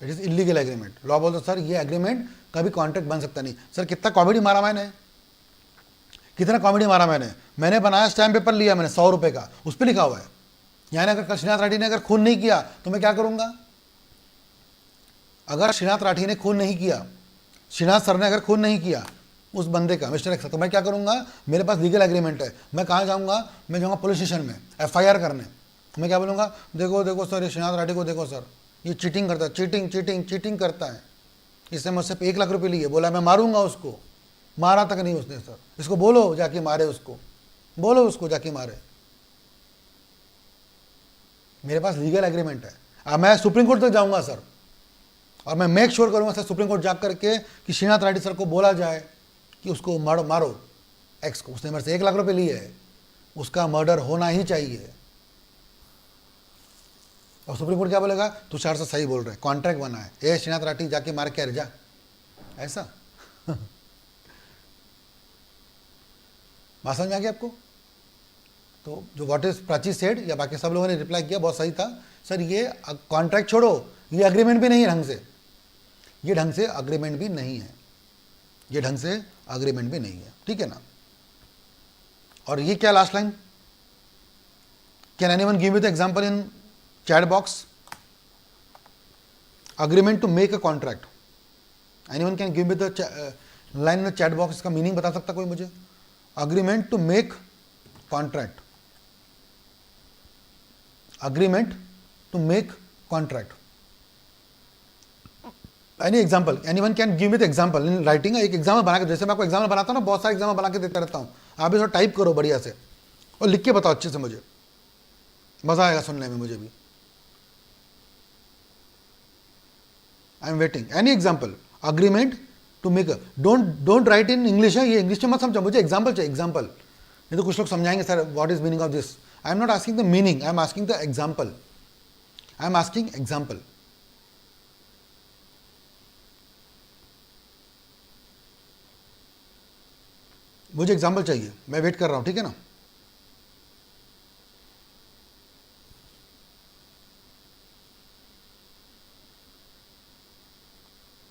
it is illegal agreement. Law बोलते सर ये एग्रीमेंट कभी कॉन्ट्रैक्ट बन सकता नहीं। सर कितना कॉमेडी मारा मैंने, कितना कॉमेडी मारा मैंने बनाया, स्टैम्प पेपर लिया मैंने 100 रुपए का, उस पर लिखा हुआ है। यानी अगर श्रीनाथ राठी ने अगर खून नहीं किया तो मैं क्या करूंगा, अगर श्रीनाथ राठी ने खून नहीं किया, श्रीनाथ सर ने अगर खून नहीं किया उस बंदे का, मिस्टर एक्स, तो मैं क्या करूंगा, मेरे पास लीगल एग्रीमेंट है, मैं कहाँ जाऊंगा, मैं जाऊंगा पुलिस स्टेशन में FIR करने। मैं क्या बोलूँगा, देखो देखो सर, ये श्रीनाथ राठी को देखो सर, ये चीटिंग करता है, चीटिंग करता है, इसने मुझसे 1 लाख रुपए लिए, बोला मैं मारूंगा उसको, मारा तक नहीं उसने सर, इसको बोलो जाके मारे उसको, बोलो उसको जाके मारे। मेरे पास लीगल एग्रीमेंट है। अब मैं सुप्रीम कोर्ट तक जाऊंगा सर, और मैं मेक श्योर करूंगा सर सुप्रीम कोर्ट जा करके कि श्रीनाथ राठी सर को बोला जाए कि उसको मारो एक्स को, उसने मेरे से 1 लाख रुपए लिए है, उसका मर्डर होना ही चाहिए। और सुप्रीम कोर्ट क्या बोलेगा, तुषार से सही बोल रहे, कॉन्ट्रैक्ट बना है, ए श्रीनाथ राठी जाके मार के जा, ऐसा। बात समझ में आ गई आपको? तो जो व्हाट इज प्राची सेड, या बाकी सब लोगों ने रिप्लाई किया, बहुत सही था सर। ये कॉन्ट्रैक्ट छोड़ो, ये अग्रीमेंट भी नहीं है ढंग से, ये ढंग से अग्रीमेंट भी नहीं है, ये ढंग से अग्रीमेंट भी नहीं है, ठीक है ना। और ये क्या last line, can anyone give me the example in chat box, agreement to make a contract, anyone can give me the line in the chat box, इसका मीनिंग बता सकता कोई मुझे, agreement to make contract, agreement to make contract, any example, anyone can give me the example in writing. एक example बना के, जैसे मैं आपको एग्जाम्पल बनाता हूँ ना, बहुत सारे एग्जाम्पल बना के देता रहता हूँ, आप भी थोड़ा टाइप करो बढ़िया से और लिख के बताओ अच्छे से, मुझे मजा आएगा सुनने में, मुझे भी। I am waiting, any example, agreement to make, don't write in English है, ये इंग्लिश में मत समझो, मुझे एग्जाम्पल चाहिए, एग्जाम्पल। नहीं तो कुछ लोग समझाएंगे sir what is meaning of this, I am not asking the meaning, I am asking the example, I am asking example. मुझे एग्जाम्पल चाहिए, मैं वेट कर रहा हूं, ठीक है ना।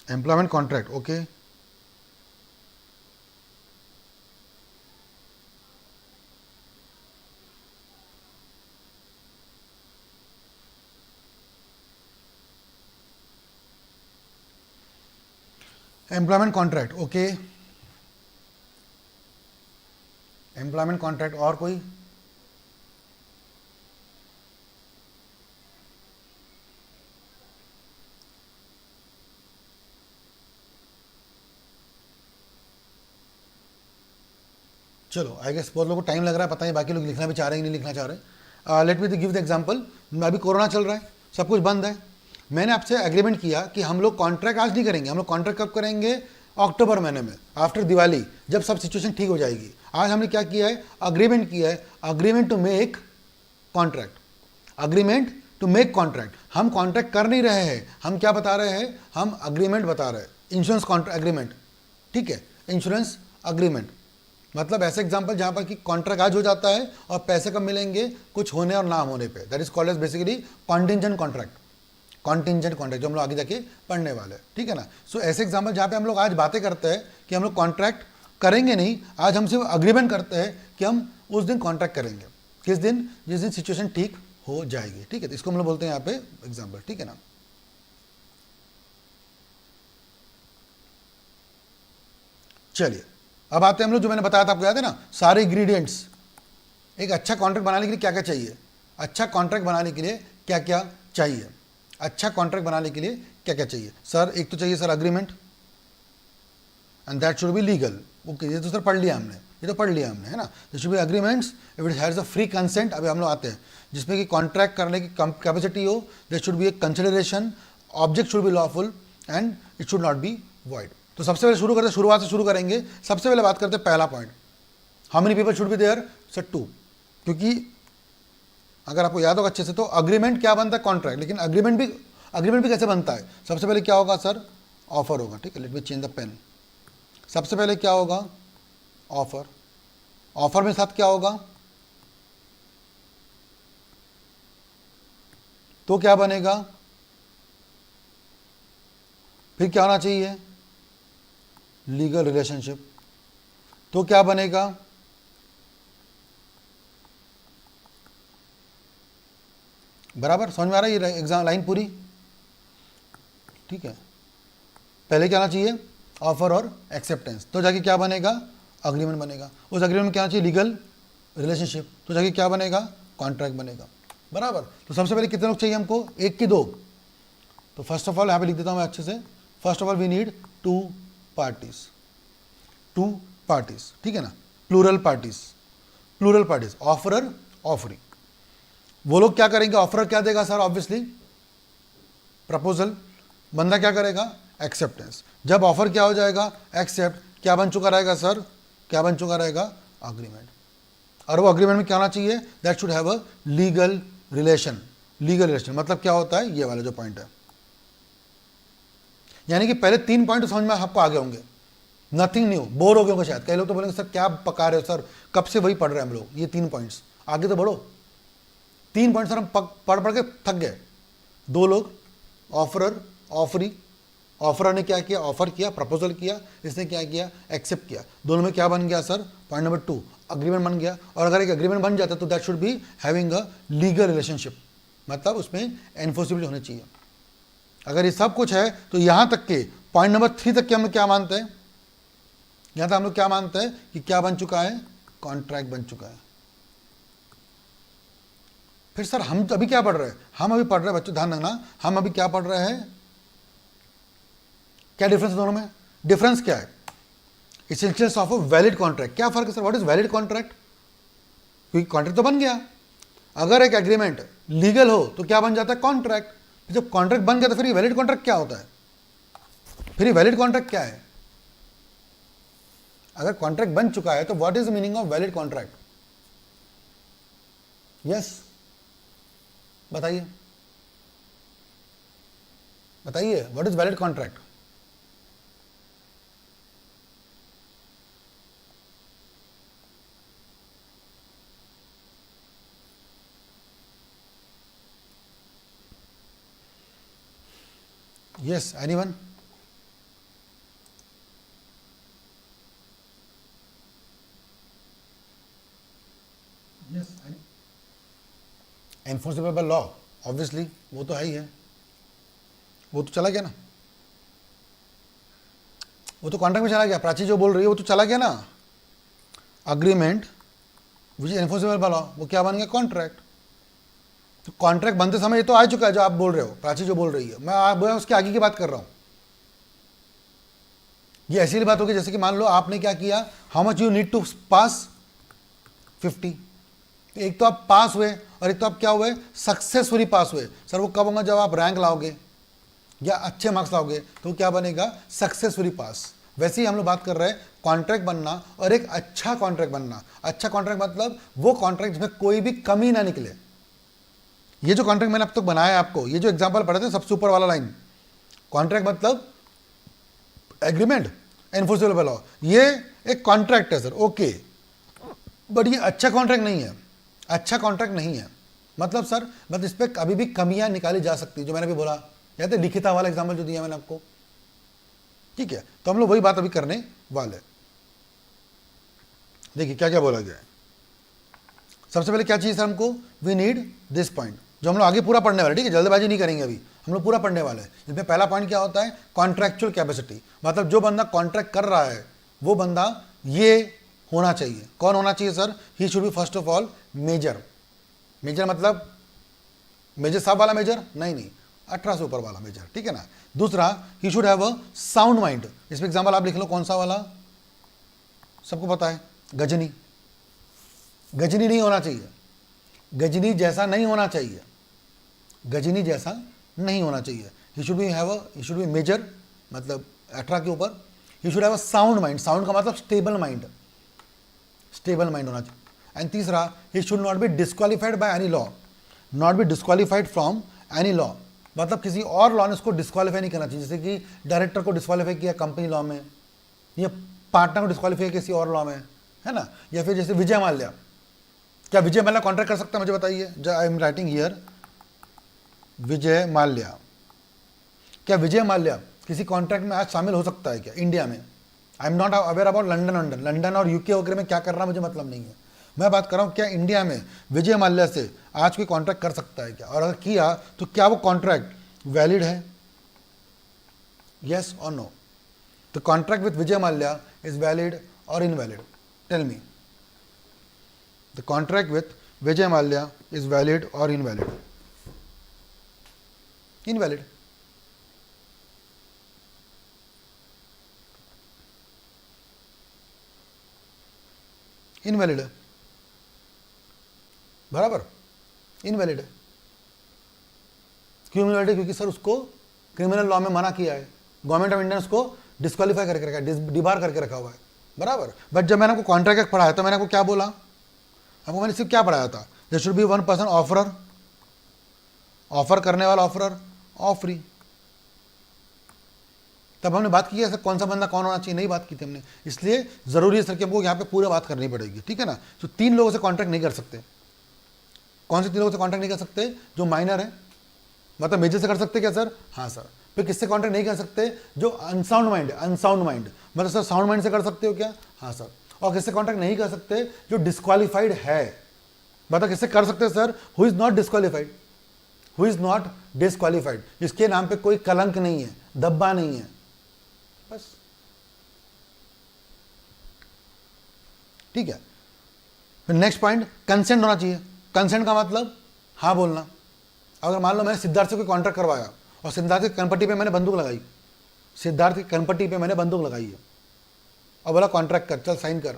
Employment contract, okay, employment contract, okay, employment contract. और कोई, चलो आई गेस बहुत लोगों को टाइम लग रहा है, पता नहीं बाकी लोग लिखना भी चाह रहे हैं कि नहीं लिखना चाह रहे। Let me give the example, अभी कोरोना चल रहा है, सब कुछ बंद है, मैंने आपसे एग्रीमेंट किया कि हम लोग कॉन्ट्रैक्ट आज नहीं करेंगे, हम लोग कॉन्ट्रैक्ट कब करेंगे, अक्टूबर महीने में आफ्टर दिवाली, जब सब सिचुएशन ठीक हो जाएगी। आज हमने क्या किया है, अग्रीमेंट किया है, agreement to make contract, agreement to make contract. हम कॉन्ट्रैक्ट कर नहीं रहे हैं, हम क्या बता रहे हैं, हम अग्रीमेंट बता रहे हैं, इंश्योरेंस कॉन्ट्रैक्ट एग्रीमेंट, ठीक है, इंश्योरेंस अग्रीमेंट। मतलब ऐसे एग्जांपल जहां पर कि कॉन्ट्रैक्ट आज हो जाता है और पैसे कब मिलेंगे, कुछ होने और ना होने पे, that is called as basically contingent contract, contingent contract, जो हम लोग आगे जाके पढ़ने वाले हैं, ठीक है ना। सो ऐसे एग्जांपल जहां पे हम लोग आज बातें करते हैं कि हम लोग कॉन्ट्रैक्ट करेंगे नहीं, आज हम सिर्फ अग्रीमेंट करते हैं कि हम उस दिन कॉन्ट्रैक्ट करेंगे, किस दिन, जिस दिन सिचुएशन ठीक हो जाएगी, ठीक है। तो इसको हम लोग बोलते हैं यहाँ पे एग्जाम्पल, ठीक है ना। चलिए अब आते हैं हम लोग, जो मैंने बताया था आपको याद है ना, सारे इंग्रेडिएंट्स एक अच्छा कॉन्ट्रैक्ट बनाने के लिए क्या क्या चाहिए, अच्छा कॉन्ट्रैक्ट बनाने के लिए क्या क्या चाहिए, अच्छा कॉन्ट्रैक्ट बनाने के लिए क्या क्या चाहिए सर। एक तो चाहिए sir agreement, and that should be legal. Okay, ये तो सर पढ़ लिया हमने, ये तो पढ़ लिया हमने, है ना। This should be agreements if it has a free consent. अभी हम लोग आते हैं जिसमें कि कॉन्ट्रैक्ट करने की कैपेसिटी हो, there should be a consideration, object should be lawful and it should not be void. तो सबसे पहले शुरू करते, शुरुआत से शुरू करेंगे। सबसे पहले बात करते हैं पहला point, how many people should be there, sir 2। क्योंकि अगर आपको याद होगा अच्छे से तो अग्रीमेंट क्या बनता है, कॉन्ट्रैक्ट, लेकिन अग्रीमेंट भी कैसे बनता है। सबसे पहले क्या होगा सर, ऑफर होगा, ठीक है। Let me change the pen. सबसे पहले क्या होगा, ऑफर। ऑफर में साथ क्या होगा, तो क्या बनेगा, फिर क्या होना चाहिए, लीगल रिलेशनशिप। तो क्या बनेगा, बराबर समझ में आ रहा है ये एग्जाम लाइन पूरी, ठीक है। पहले क्या आना चाहिए, ऑफर और एक्सेप्टेंस, तो जाके क्या बनेगा, अग्रीमेंट बनेगा। उस अग्रीमेंट में क्या आना चाहिए, लीगल रिलेशनशिप, तो जाके क्या बनेगा, कॉन्ट्रैक्ट बनेगा, बराबर। तो सबसे पहले कितने लोग चाहिए हमको, एक कि दो। तो फर्स्ट ऑफ ऑल यहाँ पे लिख देता हूँ मैं अच्छे से, first of all we need 2 parties, 2 parties, ठीक है ना, प्लूरल पार्टीज, ऑफरर ऑफरी। वो लोग क्या करेंगे, ऑफर क्या देगा सर, ऑब्वियसली प्रपोजल, बंदा क्या करेगा, एक्सेप्टेंस। जब ऑफर क्या हो जाएगा, एक्सेप्ट, क्या बन चुका रहेगा सर, क्या बन चुका रहेगा, अग्रीमेंट। और वो अग्रीमेंट में क्या होना चाहिए, that should have a legal relation. Legal relation मतलब क्या होता है, ये वाला जो पॉइंट है, यानी कि पहले 3 पॉइंट समझ में आपको आगे होंगे, नथिंग न्यू। बोर हो गए होंगे शायद, कई लोग तो बोलेंगे सर क्या पका रहे हो सर, कब से वही पढ़ रहे हैं हम लोग, ये 3 पॉइंट्स, आगे तो बढ़ो। 3 पॉइंट सर हम पढ़ पढ़ के थक गए। 2 लोग, ऑफरर ऑफरी, ऑफरर ने क्या किया, ऑफर किया, प्रपोजल किया, इसने क्या किया, एक्सेप्ट किया। दोनों में क्या बन गया सर, पॉइंट नंबर 2 अग्रीमेंट बन गया। और अगर एक अग्रीमेंट बन जाता तो that should be having a legal relationship, मतलब उसमें एनफोर्सिबिलिटी होनी चाहिए। अगर ये सब कुछ है तो यहां तक के पॉइंट नंबर 3 तक के हम लोग क्या मानते हैं, यहां तक हम लोग क्या मानते हैं कि क्या बन चुका है, कॉन्ट्रैक्ट बन चुका है। फिर सर हम अभी क्या पढ़ रहे हैं, हम अभी पढ़ रहे हैं, बच्चों ध्यान रखना, हम अभी क्या पढ़ रहे हैं, क्या डिफरेंस है दोनों में, डिफरेंस क्या है, essentials of a valid contract. क्या फर्क है sir, what is valid contract, क्योंकि कॉन्ट्रैक्ट तो बन गया। अगर एक एग्रीमेंट लीगल हो तो क्या बन जाता है, कॉन्ट्रैक्ट। जब कॉन्ट्रैक्ट बन गया तो फिर ये वैलिड कॉन्ट्रैक्ट क्या होता है, फिर ये वैलिड कॉन्ट्रैक्ट क्या है। अगर कॉन्ट्रैक्ट बन चुका है तो what is the meaning of valid contract, yes बताइए, बताइए what is valid contract. Yes, anyone? Yes. Enforceable by law, obviously, वो तो है ही है, वो तो चला गया ना, वो तो कॉन्ट्रैक्ट में चला गया। प्राची जो बोल रही है वो तो चला गया ना, agreement which is enforceable by law, वो क्या बन गया, कॉन्ट्रैक्ट। तो कॉन्ट्रैक्ट बनते समय ये तो आ चुका है जो आप बोल रहे हो, प्राची जो बोल रही है, मैं उसके आगे की बात कर रहा हूं। ये ऐसी बात होगी जैसे कि मान लो आपने क्या किया, how much you need to pass 50, एक तो आप पास हुए और एक तो आप क्या हुए, सक्सेसफुली पास हुए। सर वो कब होगा, जब आप रैंक लाओगे, या अच्छे मार्क्स लाओगे तो क्या बनेगा, सक्सेसफुली पास। वैसे ही हम लोग बात कर रहे हैं कॉन्ट्रैक्ट बनना और एक अच्छा कॉन्ट्रैक्ट बनना। अच्छा कॉन्ट्रैक्ट मतलब वो कॉन्ट्रैक्ट जिसमें कोई भी कमी ना निकले। ये जो कॉन्ट्रैक्ट मैंने अब तक बनाया है आपको, ये जो एग्जांपल पढ़े थे सबसे ऊपर वाला लाइन, कॉन्ट्रैक्ट मतलब एग्रीमेंट एनफोर्सेबल बाय लॉ, ये एक कॉन्ट्रैक्ट है सर, ओके, बट ये अच्छा कॉन्ट्रैक्ट नहीं है। अच्छा कॉन्ट्रैक्ट नहीं है मतलब सर, मतलब इस पर अभी भी कमियां निकाली जा सकती है, जो मैंने भी बोला, याद है लिखिता वाला एग्जाम्पल जो दिया मैंने आपको, ठीक है। तो हम लोग वही बात अभी करने वाले। देखिए क्या क्या बोला गया है। सबसे पहले क्या चाहिए सर हमको, वी नीड दिस पॉइंट, जो हम लोग आगे पूरा पढ़ने वाले, ठीक है, जल्दबाजी नहीं करेंगे अभी, हम लोग पूरा पढ़ने वाले हैं। इसमें पहला पॉइंट क्या होता है, कॉन्ट्रैक्चुअल कैपेसिटी, मतलब जो बंदा कॉन्ट्रैक्ट कर रहा है वो बंदा ये होना चाहिए। कौन होना चाहिए sir, he should be first of all major. Major मतलब मेजर साहब वाला मेजर नहीं, 18 से ऊपर वाला मेजर, ठीक है ना। दूसरा, he should have a sound mind. इसमें एग्जाम्पल आप लिख लो, कौन सा वाला, सबको पता है, गजनी। गजनी नहीं होना चाहिए, गजनी जैसा नहीं होना चाहिए, गजनी जैसा नहीं होना चाहिए। ही शुड बी मेजर, मतलब 18 के ऊपर। He should have a sound mind, sound का मतलब स्टेबल माइंड, स्टेबल माइंड होना चाहिए। एंड तीसरा, he should not B disqualified by any law, not be disqualified from any law, मतलब किसी और लॉ ने उसको डिस्क्वालीफाई नहीं करना चाहिए। जैसे कि डायरेक्टर को डिस्क्वालीफाई किया कंपनी लॉ में, या पार्टनर को डिस्क्वालीफाई किसी और लॉ में, है ना। या फिर जैसे विजय माल्या, क्या विजय माल्या कॉन्ट्रैक्ट कर सकता है, मुझे बताइए। I am writing here Vijay Mallya, क्या विजय माल्या किसी कॉन्ट्रैक्ट में आज शामिल हो सकता है क्या इंडिया में? आई am not aware about London और यूके वगैरह में क्या कर रहा है, मुझे मतलब नहीं है। मैं बात कर रहा हूँ क्या इंडिया में विजय माल्या से आज कोई कॉन्ट्रैक्ट कर सकता है क्या, और अगर किया तो क्या वो कॉन्ट्रैक्ट वैलिड है, यस और no. The contract with Vijay Mallya is valid और invalid, tell me. The contract with Vijay Mallya is valid और इनवैलिड? इनवैलिड। इनवैलिड है, बराबर, इनवैलिड है। क्यों इनवैलिड है? क्योंकि सर उसको क्रिमिनल लॉ में मना किया है, गवर्नमेंट ऑफ इंडिया उसको डिस्क्वालीफाई करके रखा है, डिबार करके रखा हुआ है, बराबर। बट जब मैंने आपको कॉन्ट्रैक्ट पढ़ाया तो मैंने आपको क्या बोला, आपको मैंने सिर्फ क्या पढ़ाया था, there should be one person offerer, offer करने वाला ऑफरर, ऑफरी। तब हमने बात की है सर कौन सा बंदा कौन होना चाहिए, नहीं बात की थी हमने। इसलिए जरूरी है सर कि हमको यहाँ पे पूरा बात करनी पड़ेगी, ठीक है ना। तो 3 लोगों से कॉन्ट्रैक्ट नहीं कर सकते। कौन से 3 लोगों से कॉन्ट्रैक्ट नहीं कर सकते? जो माइनर है, मतलब मेजर से कर सकते क्या सर? हाँ सर। फिर किससे कॉन्ट्रैक्ट नहीं कर सकते? जो अनसाउंड माइंड है, अनसाउंड माइंड, मतलब सर साउंड माइंड से कर सकते हो क्या? हाँ सर। और किससे कॉन्ट्रैक्ट नहीं कर सकते? जो डिस्क्वालीफाइड है। मतलब किससे कर सकते sir? Who is not disqualified, who is not disqualified, जिसके नाम पे कोई कलंक नहीं है, धब्बा नहीं है, बस, ठीक है। फिर नेक्स्ट पॉइंट, कंसेंट होना चाहिए। कंसेंट का मतलब हाँ बोलना। अगर मान लो मैंने सिद्धार्थ से कोई कॉन्ट्रैक्ट करवाया और सिद्धार्थ की कनपट्टी पे मैंने बंदूक लगाई, सिद्धार्थ की कनपट्टी पे मैंने बंदूक लगाई है और बोला कॉन्ट्रैक्ट कर, चल साइन कर।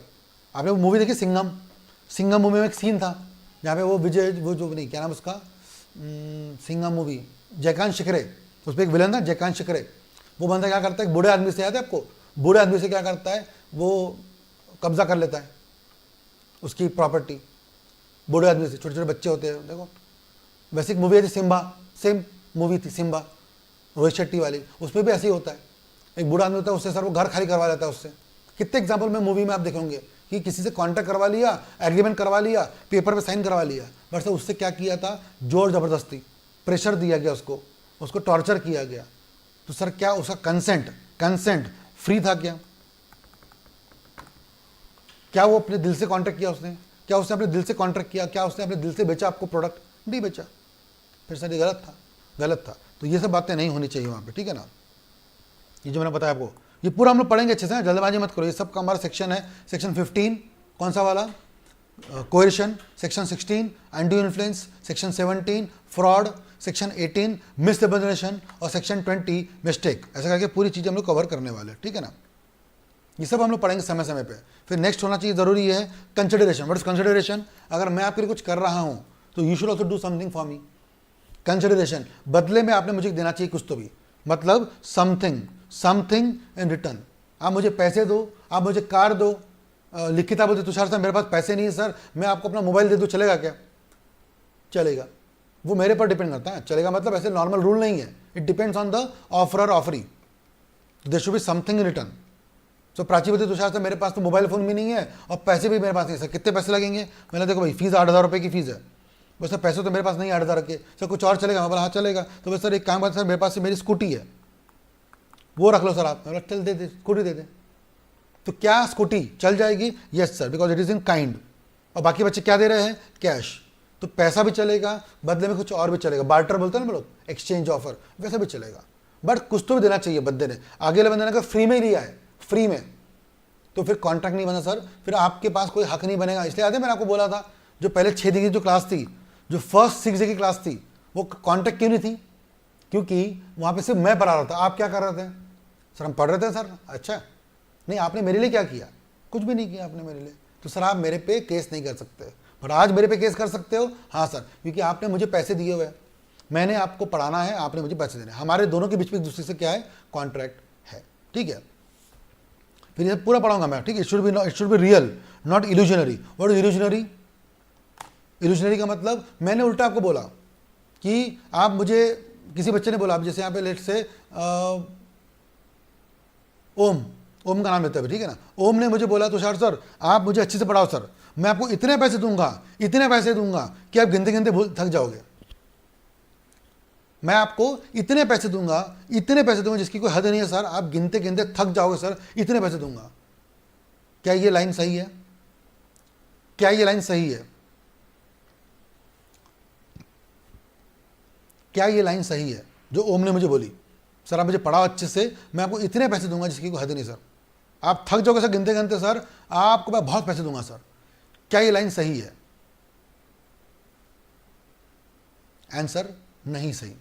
आपने वो मूवी देखी सिंघम? सिंघम मूवी में एक सीन था जहाँ पे वो विजय, वो जो नहीं क्या नाम उसका, सिंघम मूवी, जयकांत शिखरे, उस पर एक विलन था जयकांत शिखरे। वो बंदा क्या करता है, एक बूढ़े आदमी से, याद है आपको, बूढ़े आदमी से क्या करता है, वो कब्जा कर लेता है उसकी प्रॉपर्टी, बूढ़े आदमी से। छोटे छोटे बच्चे होते हैं, देखो वैसे एक मूवी थी सिम्बा, सेम मूवी थी सिम्बा, रोहित शेट्टी वाली, उसमें भी ऐसे ही होता है। एक बूढ़ा आदमी होता है, उससे सर वो घर खाली करवा लेता है उससे। कितने एग्जाम्पल में मूवी में आप देखेंगे कि किसी से कॉन्ट्रैक्ट करवा लिया, एग्रीमेंट करवा लिया, पेपर पे साइन करवा लिया, बट सर उससे क्या किया था, जोर जबरदस्ती प्रेशर दिया गया उसको, उसको टॉर्चर किया गया। तो सर क्या उसका कंसेंट फ्री था क्या? क्या वो अपने दिल से कॉन्ट्रैक्ट किया उसने? क्या उसने अपने दिल से कॉन्ट्रैक्ट किया? क्या उसने अपने दिल से बेचा आपको प्रोडक्ट? नहीं बेचा। फिर सर ये गलत था, गलत था। तो ये सब बातें नहीं होनी चाहिए वहाँ पे, ठीक है ना। ये जो मैंने बताया आपको, ये पूरा हम लोग पढ़ेंगे अच्छे से, जल्दबाजी मत करो। ये सब का हमारा सेक्शन है, सेक्शन 15 कौन सा वाला, coercion, section 16 undue influence, section 17 fraud, section 18 misrepresentation और सेक्शन 20 मिस्टेक। ऐसा करके पूरी चीज़ हम लोग कवर करने वाले, ठीक है ना। ये सब हम लोग पढ़ेंगे समय समय पे। फिर नेक्स्ट होना चाहिए, जरूरी है कंसिडरेशन। What is consideration? अगर मैं आपके लिए कुछ कर रहा हूँ तो you should also do something for me. Consideration, बदले में आपने मुझे देना चाहिए कुछ तो भी। मतलब समथिंग इन रिटर्न। आप मुझे पैसे दो, आप मुझे कार दो। लिखिता बोलते तुषार सर मेरे पास पैसे नहीं है सर, मैं आपको अपना मोबाइल दे दूँ, चलेगा क्या? चलेगा, वो मेरे पर डिपेंड करता है। चलेगा मतलब ऐसे नॉर्मल रूल नहीं है, it depends on the offeror offeree, there should be something in return. So Prachi बोलती तुषार सर मेरे पास तो मोबाइल फ़ोन भी नहीं है और पैसे भी मेरे पास नहीं। सर कितने पैसे लगेंगे? मैंने देखो भाई फीस 8,000 रुपये की फीस है। बस सर पैसे तो मेरे पास नहीं 8,000 के। सर कुछ और चलेगा? मैं बोला हाँ चलेगा। तो बस सर एक काम करते सर, मेरे पास से मेरी स्कूटी है, वो रख लो सर आप। मैं बोला चल दे दे, स्कूटी दे दे। तो क्या स्कूटी चल जाएगी? Yes sir, because it is in kind. और बाकी बच्चे क्या दे रहे हैं? कैश। तो पैसा भी चलेगा, बदले में कुछ और भी चलेगा। बार्टर बोलते हैं ना लोग, एक्सचेंज ऑफर, वैसा भी चलेगा। बट कुछ तो भी देना चाहिए बंदे ने। आगे वाले बंदे ने कहा फ्री में ही लिया है, फ्री में, तो फिर कॉन्ट्रैक्ट नहीं बना सर, फिर आपके पास कोई हक नहीं बनेगा। इसलिए याद है मैंने आपको बोला था, जो पहले 6 दिन की जो क्लास थी, जो फर्स्ट 6 डे की क्लास थी, वो कॉन्ट्रैक्ट क्यों नहीं थी? क्योंकि वहाँ पे सिर्फ मैं पढ़ा रहा था। आप क्या कर रहे थे? सर हम पढ़ रहे थे सर। अच्छा, नहीं आपने मेरे लिए क्या किया? कुछ भी नहीं किया आपने मेरे लिए। तो सर आप मेरे पे केस नहीं कर सकते, पर आज मेरे पे केस कर सकते हो। हाँ सर, क्योंकि आपने मुझे पैसे दिए हुए हैं, मैंने आपको पढ़ाना है, आपने मुझे पैसे देने हैं। हमारे दोनों के बीच में एक दूसरे से क्या है? कॉन्ट्रैक्ट है। ठीक है, फिर ये पूरा पढ़ाऊंगा मैं। ठीक है, it should be real, not illusionary. What is illusionary? Illusionary का मतलब मैंने उल्टा आपको बोला कि आप मुझे, किसी बच्चे ने बोला, अब जैसे यहाँ पे लेट से ओम का नाम लेते हैं, ठीक है ना। ओम ने मुझे बोला तुषार सर आप मुझे अच्छे से पढ़ाओ सर, मैं आपको इतने पैसे दूंगा, इतने पैसे दूंगा कि आप गिनते गिनते थक जाओगे। मैं आपको इतने पैसे दूंगा, इतने पैसे दूंगा जिसकी कोई हद नहीं है सर, आप गिनते गिनते थक जाओगे सर, इतने पैसे दूंगा। क्या ये लाइन सही है? क्या ये लाइन सही है? क्या ये लाइन सही है जो ओम ने मुझे बोली? सर आप मुझे पढ़ाओ अच्छे से, मैं आपको इतने पैसे दूंगा जिसकी कोई हद नहीं सर, आप थक जाओगे सर गिनते गिनते सर, आपको मैं बहुत पैसे दूंगा सर। क्या ये लाइन सही है? आंसर नहीं सही,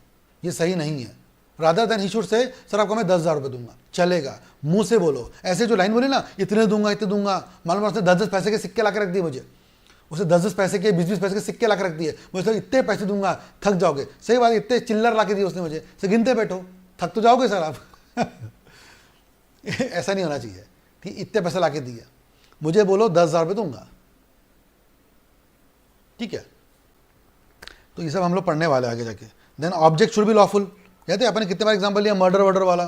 ये सही नहीं है। Rather than he should say sir आपको मैं 10,000 रुपये दूंगा, चलेगा। मुंह से बोलो। ऐसे जो लाइन बोली ना, इतने दूंगा इतने दूंगा, मालूम उसने 10-10 पैसे के सिक्के ला के रख दिए मुझे, उसे 10-10 पैसे के 20-20 पैसे के सिक्के ला के रख दिए। मुझे सर इतने पैसे दूंगा, थक जाओगे। सही बात, इतने चिल्लर ला के दिए उसने मुझे, सर गिनते बैठो, थक तो जाओगे सर आप। ऐसा नहीं होना चाहिए कि इतने पैसे ला के दिया, मुझे बोलो 10,000 रुपये दूंगा। ठीक है, तो ये सब हम लोग पढ़ने वाले आगे जाके। Then object should be lawful. कहते हैं अपने कितने बार एग्जाम्पल लिया मर्डर वर्डर वाला,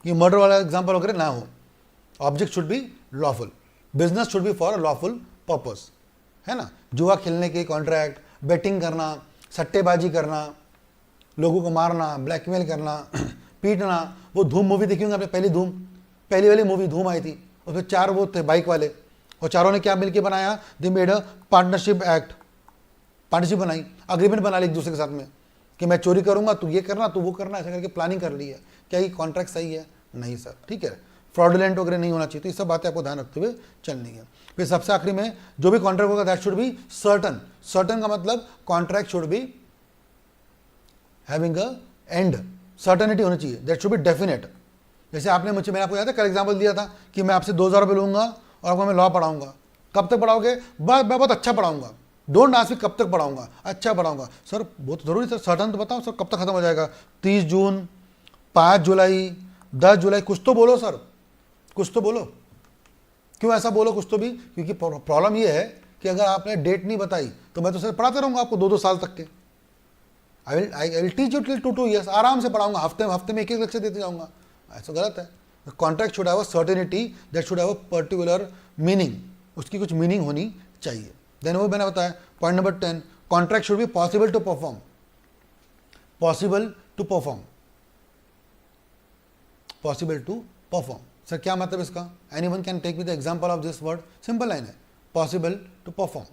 ये मर्डर वाला एग्जाम्पल वगैरह ना हो। Object should be lawful, business should be for a lawful purpose, है ना। जुआ खेलने के कॉन्ट्रैक्ट, बेटिंग करना, सट्टेबाजी करना, लोगों को मारना, ब्लैकमेल करना, पीटना। वो धूम मूवी देखी होंगे आपने, पहली वाली मूवी धूम आई थी, उसमें 4 वो थे बाइक वाले, और चारों ने क्या मिलके बनाया? They made a partnership act, partnership बनाई, अग्रीमेंट बना ली एक दूसरे के साथ में कि मैं चोरी करूंगा, तू ये करना, तू वो करना, ऐसा करके प्लानिंग कर ली है। क्या ये कॉन्ट्रैक्ट सही है? नहीं सर। ठीक है, फ्रॉडुलेंट वगैरह नहीं होना चाहिए। तो ये सब बातें आपको ध्यान रखते हुए चलनी है। फिर सबसे आखिरी में जो भी कॉन्ट्रैक्ट होगा that should be certain. Certain का मतलब contract should be having a and, certainty होनी चाहिए, दैट शुड बी डेफिनेट। जैसे आपने मुझे, मैंने आपको याद है कल एग्जाम्पल दिया था कि मैं आपसे 2,000 रुपये लूँगा और आपको मैं लॉ पढ़ाऊंगा। कब तक पढ़ाओगे? मैं बहुत अच्छा पढ़ाऊंगा। डोंट आस्क मी कब तक पढ़ाऊंगा, अच्छा पढ़ाऊंगा। सर वो तो जरूरी सर, सर्टन तो बताओ सर कब तक खत्म हो जाएगा? 30 जून, 5 जुलाई, 10 जुलाई, कुछ तो बोलो सर, कुछ तो बोलो। क्यों ऐसा बोलो कुछ तो भी? क्योंकि प्रॉब्लम ये है कि अगर आपने डेट नहीं बताई तो मैं तो सर पढ़ाते रहूँगा आपको 2-2 साल तक के। I will teach you till 2 years, आराम से पढ़ाऊंगा, हफ्ते में एक लेक्चर देते जाऊँगा। ऐसा गलत है। Contract should have a certainty, that should have a particular meaning, उसकी कुछ मीनिंग होनी चाहिए। देन वो मैंने बताया point number 10, contract should be possible to perform, possible to perform, possible to perform. Sir क्या मतलब इसका? Anyone can take with the example of this word? Simple line है, possible to perform.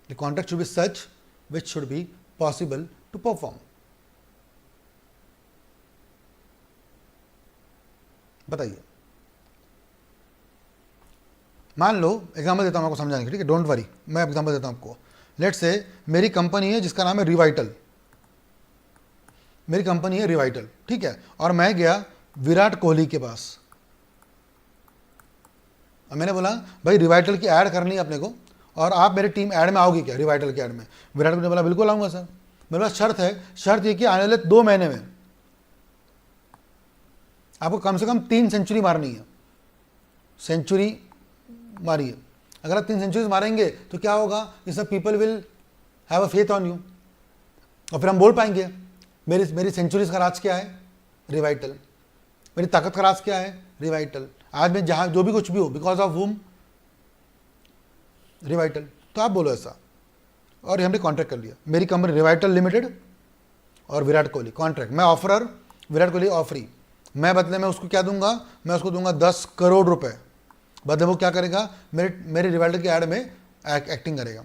The contract should be such which should be possible to perform. बताइए, मान लो example देता हूँ आपको समझाने के, ठीक है, डोंट वरी, मैं एग्जाम्पल देता हूँ आपको। लेट्स से मेरी कंपनी है जिसका नाम है रिवाइटल, मेरी कंपनी है रिवाइटल, ठीक है, और मैं गया विराट कोहली के पास और मैंने बोला भाई रिवाइटल की ऐड करनी है अपने को और आप मेरी टीम ऐड में आओगी क्या? रिवाइटल की ऐड में? विराट कोहली ने बोला बिल्कुल आऊँगा सर। मेरे पास शर्त ये कि आने वाले 2 महीने में आपको कम से कम 3 सेंचुरी मारनी है, सेंचुरी मारिए। अगर आप 3 सेंचुरीज मारेंगे तो क्या होगा, इससे people will have a faith on you, और फिर हम बोल पाएंगे मेरी सेंचुरीज का राज क्या है, रिवाइटल। मेरी ताकत का राज क्या है, रिवाइटल। आज मैं जहां जो भी कुछ भी हो, बिकॉज ऑफ वूम, रिवाइटल। तो आप बोलो ऐसा, और हमने कॉन्ट्रैक्ट कर लिया। मेरी कंपनी रिवाइटल लिमिटेड और विराट कोहली कॉन्ट्रैक्ट, मैं ऑफरर, विराट कोहली ऑफरी। मैं बदले में उसको क्या दूंगा, मैं उसको दूंगा 10 करोड़ रुपए। बदले वो क्या करेगा, मेरे रिवाइटल की एड में एक्टिंग करेगा।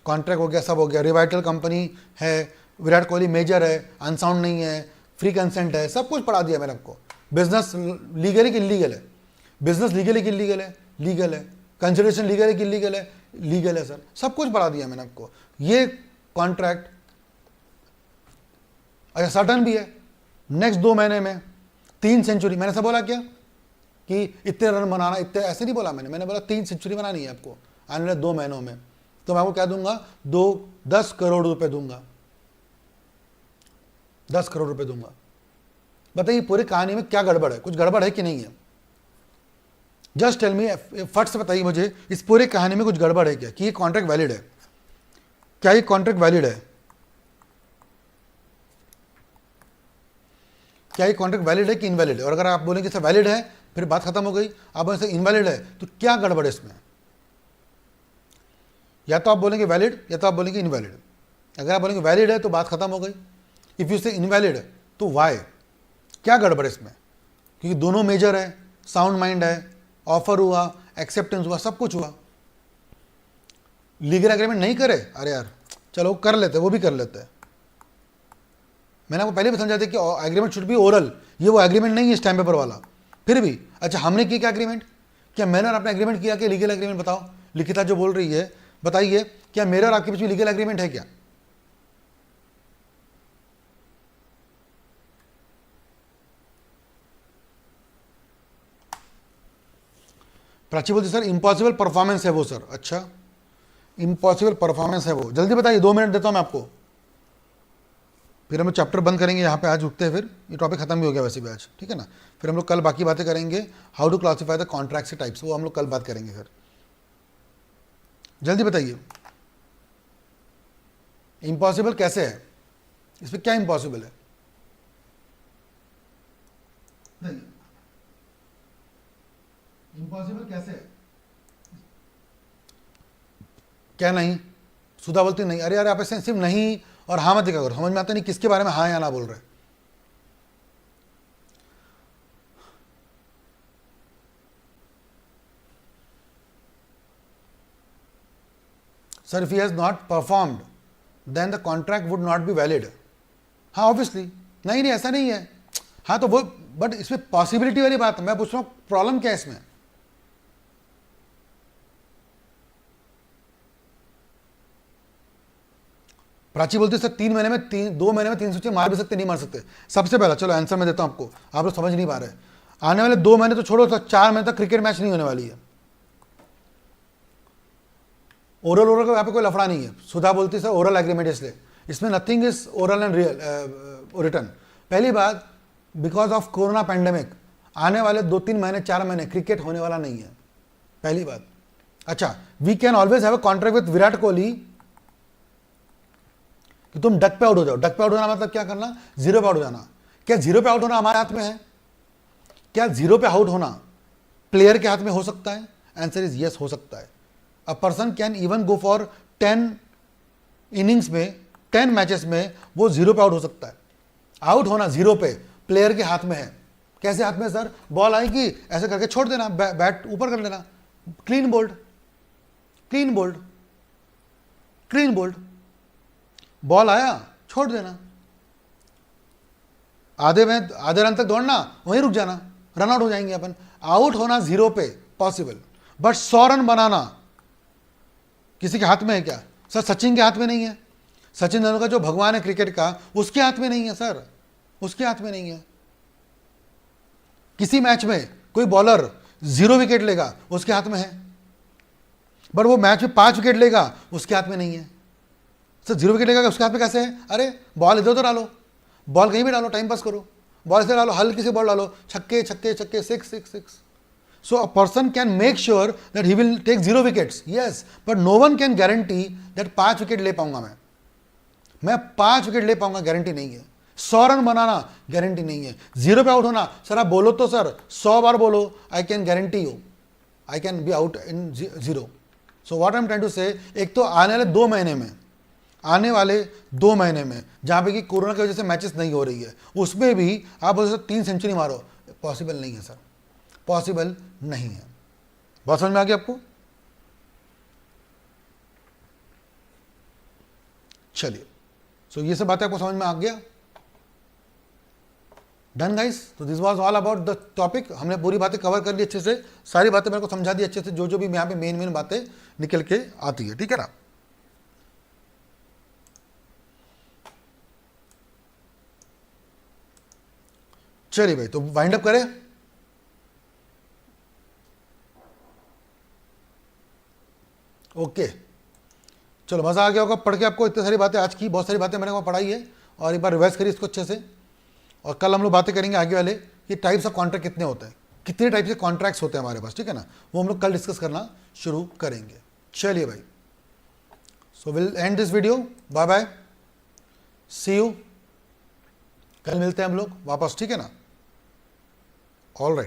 कॉन्ट्रैक्ट हो गया, सब हो गया। रिवाइटल कंपनी है, विराट कोहली मेजर है, अनसाउंड नहीं है, फ्री कंसेंट है, सब कुछ पढ़ा दिया मैंने आपको। बिजनेस लीगल कि इलीगल है, बिजनेस लीगल कि इलीगल है, लीगल है। कंसिडरेशन लीगल कि इलीगल है, लीगल है सर, सब कुछ पढ़ा दिया मैंने आपको। ये कॉन्ट्रैक्ट अच्छा सर्टन भी है, नेक्स्ट 2 महीने में 3 सेंचुरी। मैंने ऐसा बोला क्या कि इतने रन बनाना, इतने ऐसे नहीं बोला मैंने बोला 3 सेंचुरी बनानी है आपको आने वाले 2 महीनों में। तो मैं आपको क्या दूंगा, 10 करोड़ रुपए दूंगा, 10 करोड़ रुपए दूंगा। बताइए पूरी कहानी में क्या गड़बड़ है, कुछ गड़बड़ है कि नहीं है? जस्ट टेल मी, फट से बताइए मुझे, इस पूरी कहानी में कुछ गड़बड़ है क्या, कि ये कॉन्ट्रैक्ट वैलिड है? क्या ये कॉन्ट्रैक्ट वैलिड है? क्या ये कॉन्ट्रैक्ट वैलिड है कि इनवैलिड है? और अगर आप बोलेंगे सर वैलिड है, फिर बात खत्म हो गई। आप बोलेंगे सर इनवैलिड है, तो क्या गड़बड़ है इसमें? या तो आप बोलेंगे वैलिड, या तो आप बोलेंगे इनवैलिड। अगर आप बोलेंगे वैलिड है तो बात खत्म हो गई। इफ यू से इनवैलिड तो वाई, क्या गड़बड़ है इसमें? क्योंकि दोनों मेजर है, साउंड माइंड है, ऑफर हुआ, एक्सेप्टेंस हुआ, सब कुछ हुआ। लीगल एग्रीमेंट नहीं करे, अरे यार चलो कर लेते, वो भी कर लेते हैं। मैंने आपको पहले भी समझा था कि एग्रीमेंट शुड बी ओरल, ये वो एग्रीमेंट नहीं है स्टैम्प पेपर वाला। फिर भी अच्छा हमने किया क्या एग्रीमेंट? क्या मैंने और आपने एग्रीमेंट किया कि लीगल एग्रीमेंट? बताओ, लिखिता जो बोल रही है बताइए, क्या मेरे और आपके बीच में लीगल एग्रीमेंट है क्या? प्राची बोलती सर इम्पॉसिबल परफॉर्मेंस है वो सर। अच्छा इम्पॉसिबल परफॉर्मेंस है वो, जल्दी बताइए, 2 मिनट देता हूं मैं आपको, फिर हम लोग चैप्टर बंद करेंगे। यहाँ पे आज रुकते हैं, फिर ये टॉपिक खत्म भी हो गया वैसे भी आज, ठीक है ना। फिर हम लोग कल बाकी बातें करेंगे, how to classify the contract types, वो हम लोग कल बात करेंगे। फिर जल्दी बताइए इम्पॉसिबल कैसे है, इसमें क्या इम्पॉसिबल है? इम्पॉसिबल कैसे है? क्या नहीं? सुधा बोलती नहीं, अरे यार आप ऐसे सिर्फ नहीं और हाँ मत देखा करो, समझ में आता नहीं किसके बारे में हाँ या ना बोल रहे। Sir if he has not performed then the contract would not be valid. हाँ ऑब्वियसली, नहीं नहीं ऐसा नहीं है। हाँ तो वो, बट इसमें पॉसिबिलिटी वाली बात है, मैं पूछ रहा हूँ प्रॉब्लम क्या है इसमें? प्राची बोलती है सर 3 महीने में 2 महीने में 3 सेंचुरी मार भी सकते, नहीं मार सकते। सबसे पहला चलो आंसर मैं देता हूं आपको, आप लोग समझ नहीं पा रहे। आने वाले 2 महीने तो छोड़ो, तो 4 महीने तक क्रिकेट मैच नहीं होने वाली है। ओरल ओरल का यहाँ पे कोई लफड़ा नहीं है। सुधा बोलती है सर ओरल एग्रीमेंट, इसलिए इसमें nothing is oral and real return. पहली बात, बिकॉज ऑफ कोरोना पैंडेमिक आने वाले 2-3 महीने 4 महीने क्रिकेट होने वाला नहीं है, पहली बात। अच्छा, we can always have a contract with Virat Kohli कि तुम डक पे आउट हो जाओ। डक पे आउट होना मतलब क्या करना? 0 पे आउट हो जाना। क्या 0 पे आउट होना हमारे हाथ में है? क्या 0 पे आउट होना प्लेयर के हाथ में हो सकता है? आंसर इज यस, हो सकता है। A person can even go for 10 innings में, 10 मैचेस में वो 0 पे आउट हो सकता है। आउट होना 0 पे प्लेयर के हाथ में है। कैसे हाथ में सर? बॉल आएगी ऐसे करके छोड़ देना, बैट ऊपर कर लेना, clean bowled, clean bowled, clean bowled. Ball आया छोड़ देना, आधे रन तक दौड़ना, वहीं रुक जाना, रन आउट हो जाएंगे अपन। आउट होना 0 पे पॉसिबल, बट 100 रन बनाना किसी के हाथ में है क्या? सर सचिन के हाथ में नहीं है। सचिन तेंदुलकर जो भगवान है क्रिकेट का, उसके हाथ में नहीं है सर, उसके हाथ में नहीं है। किसी मैच में कोई बॉलर 0 विकेट लेगा, उसके हाथ में है, बट वो मैच में 5 विकेट लेगा, उसके हाथ में नहीं है। सर 0 विकेट लेगा उसके हाथ में कैसे है? अरे बॉल इधर उधर डालो, बॉल कहीं भी डालो, टाइम पास करो, बॉल इधर डालो, हल्की सी बॉल डालो, छक्के छक्के छक्के, 6. So a person can make sure that he will take 0 wickets, yes, but no one can guarantee that 5 wicket ले पाऊंगा मैं 5 विकेट ले पाऊंगा, गारंटी नहीं है। 100 रन बनाना गारंटी नहीं है। 0 पे आउट होना, सर आप बोलो तो सर 100 बार बोलो, I can guarantee you I can be out in 0। So what I am trying to say, एक तो आने वाले 2 महीने में जहाँ पे कि कोरोना की वजह से मैचेस नहीं हो रही है, उसमें भी आप बोलो सर 3 सेंचुरी मारो, पॉसिबल नहीं है सर, पॉसिबल नहीं है। बात समझ में आ गई आपको? चलिए, सो ये सब बातें आपको समझ में आ गया? Done guys? तो this was all about the topic. हमने पूरी बातें कवर कर ली अच्छे से, सारी बातें मेरे को समझा दी अच्छे से, जो भी यहाँ पे मेन बातें निकल के आती है, ठीक है ना? चलिए भाई, तो वाइंड अप करें। ओके, चलो मज़ा आ गया होगा पढ़ के आपको, इतनी सारी बातें आज की, बहुत सारी बातें मैंने को पढ़ाई है, और एक बार रिवाइज करिए इसको अच्छे से। और कल हम लोग बातें करेंगे आगे वाले कि टाइप्स ऑफ कॉन्ट्रैक्ट कितने होते हैं, कितने टाइप के कॉन्ट्रैक्ट्स होते हैं हमारे पास, ठीक है ना? वो हम लोग कल डिस्कस करना शुरू करेंगे। चलिए भाई, so will end this video, bye bye, see you, कल मिलते हैं हम लोग वापस, ठीक है ना? All right.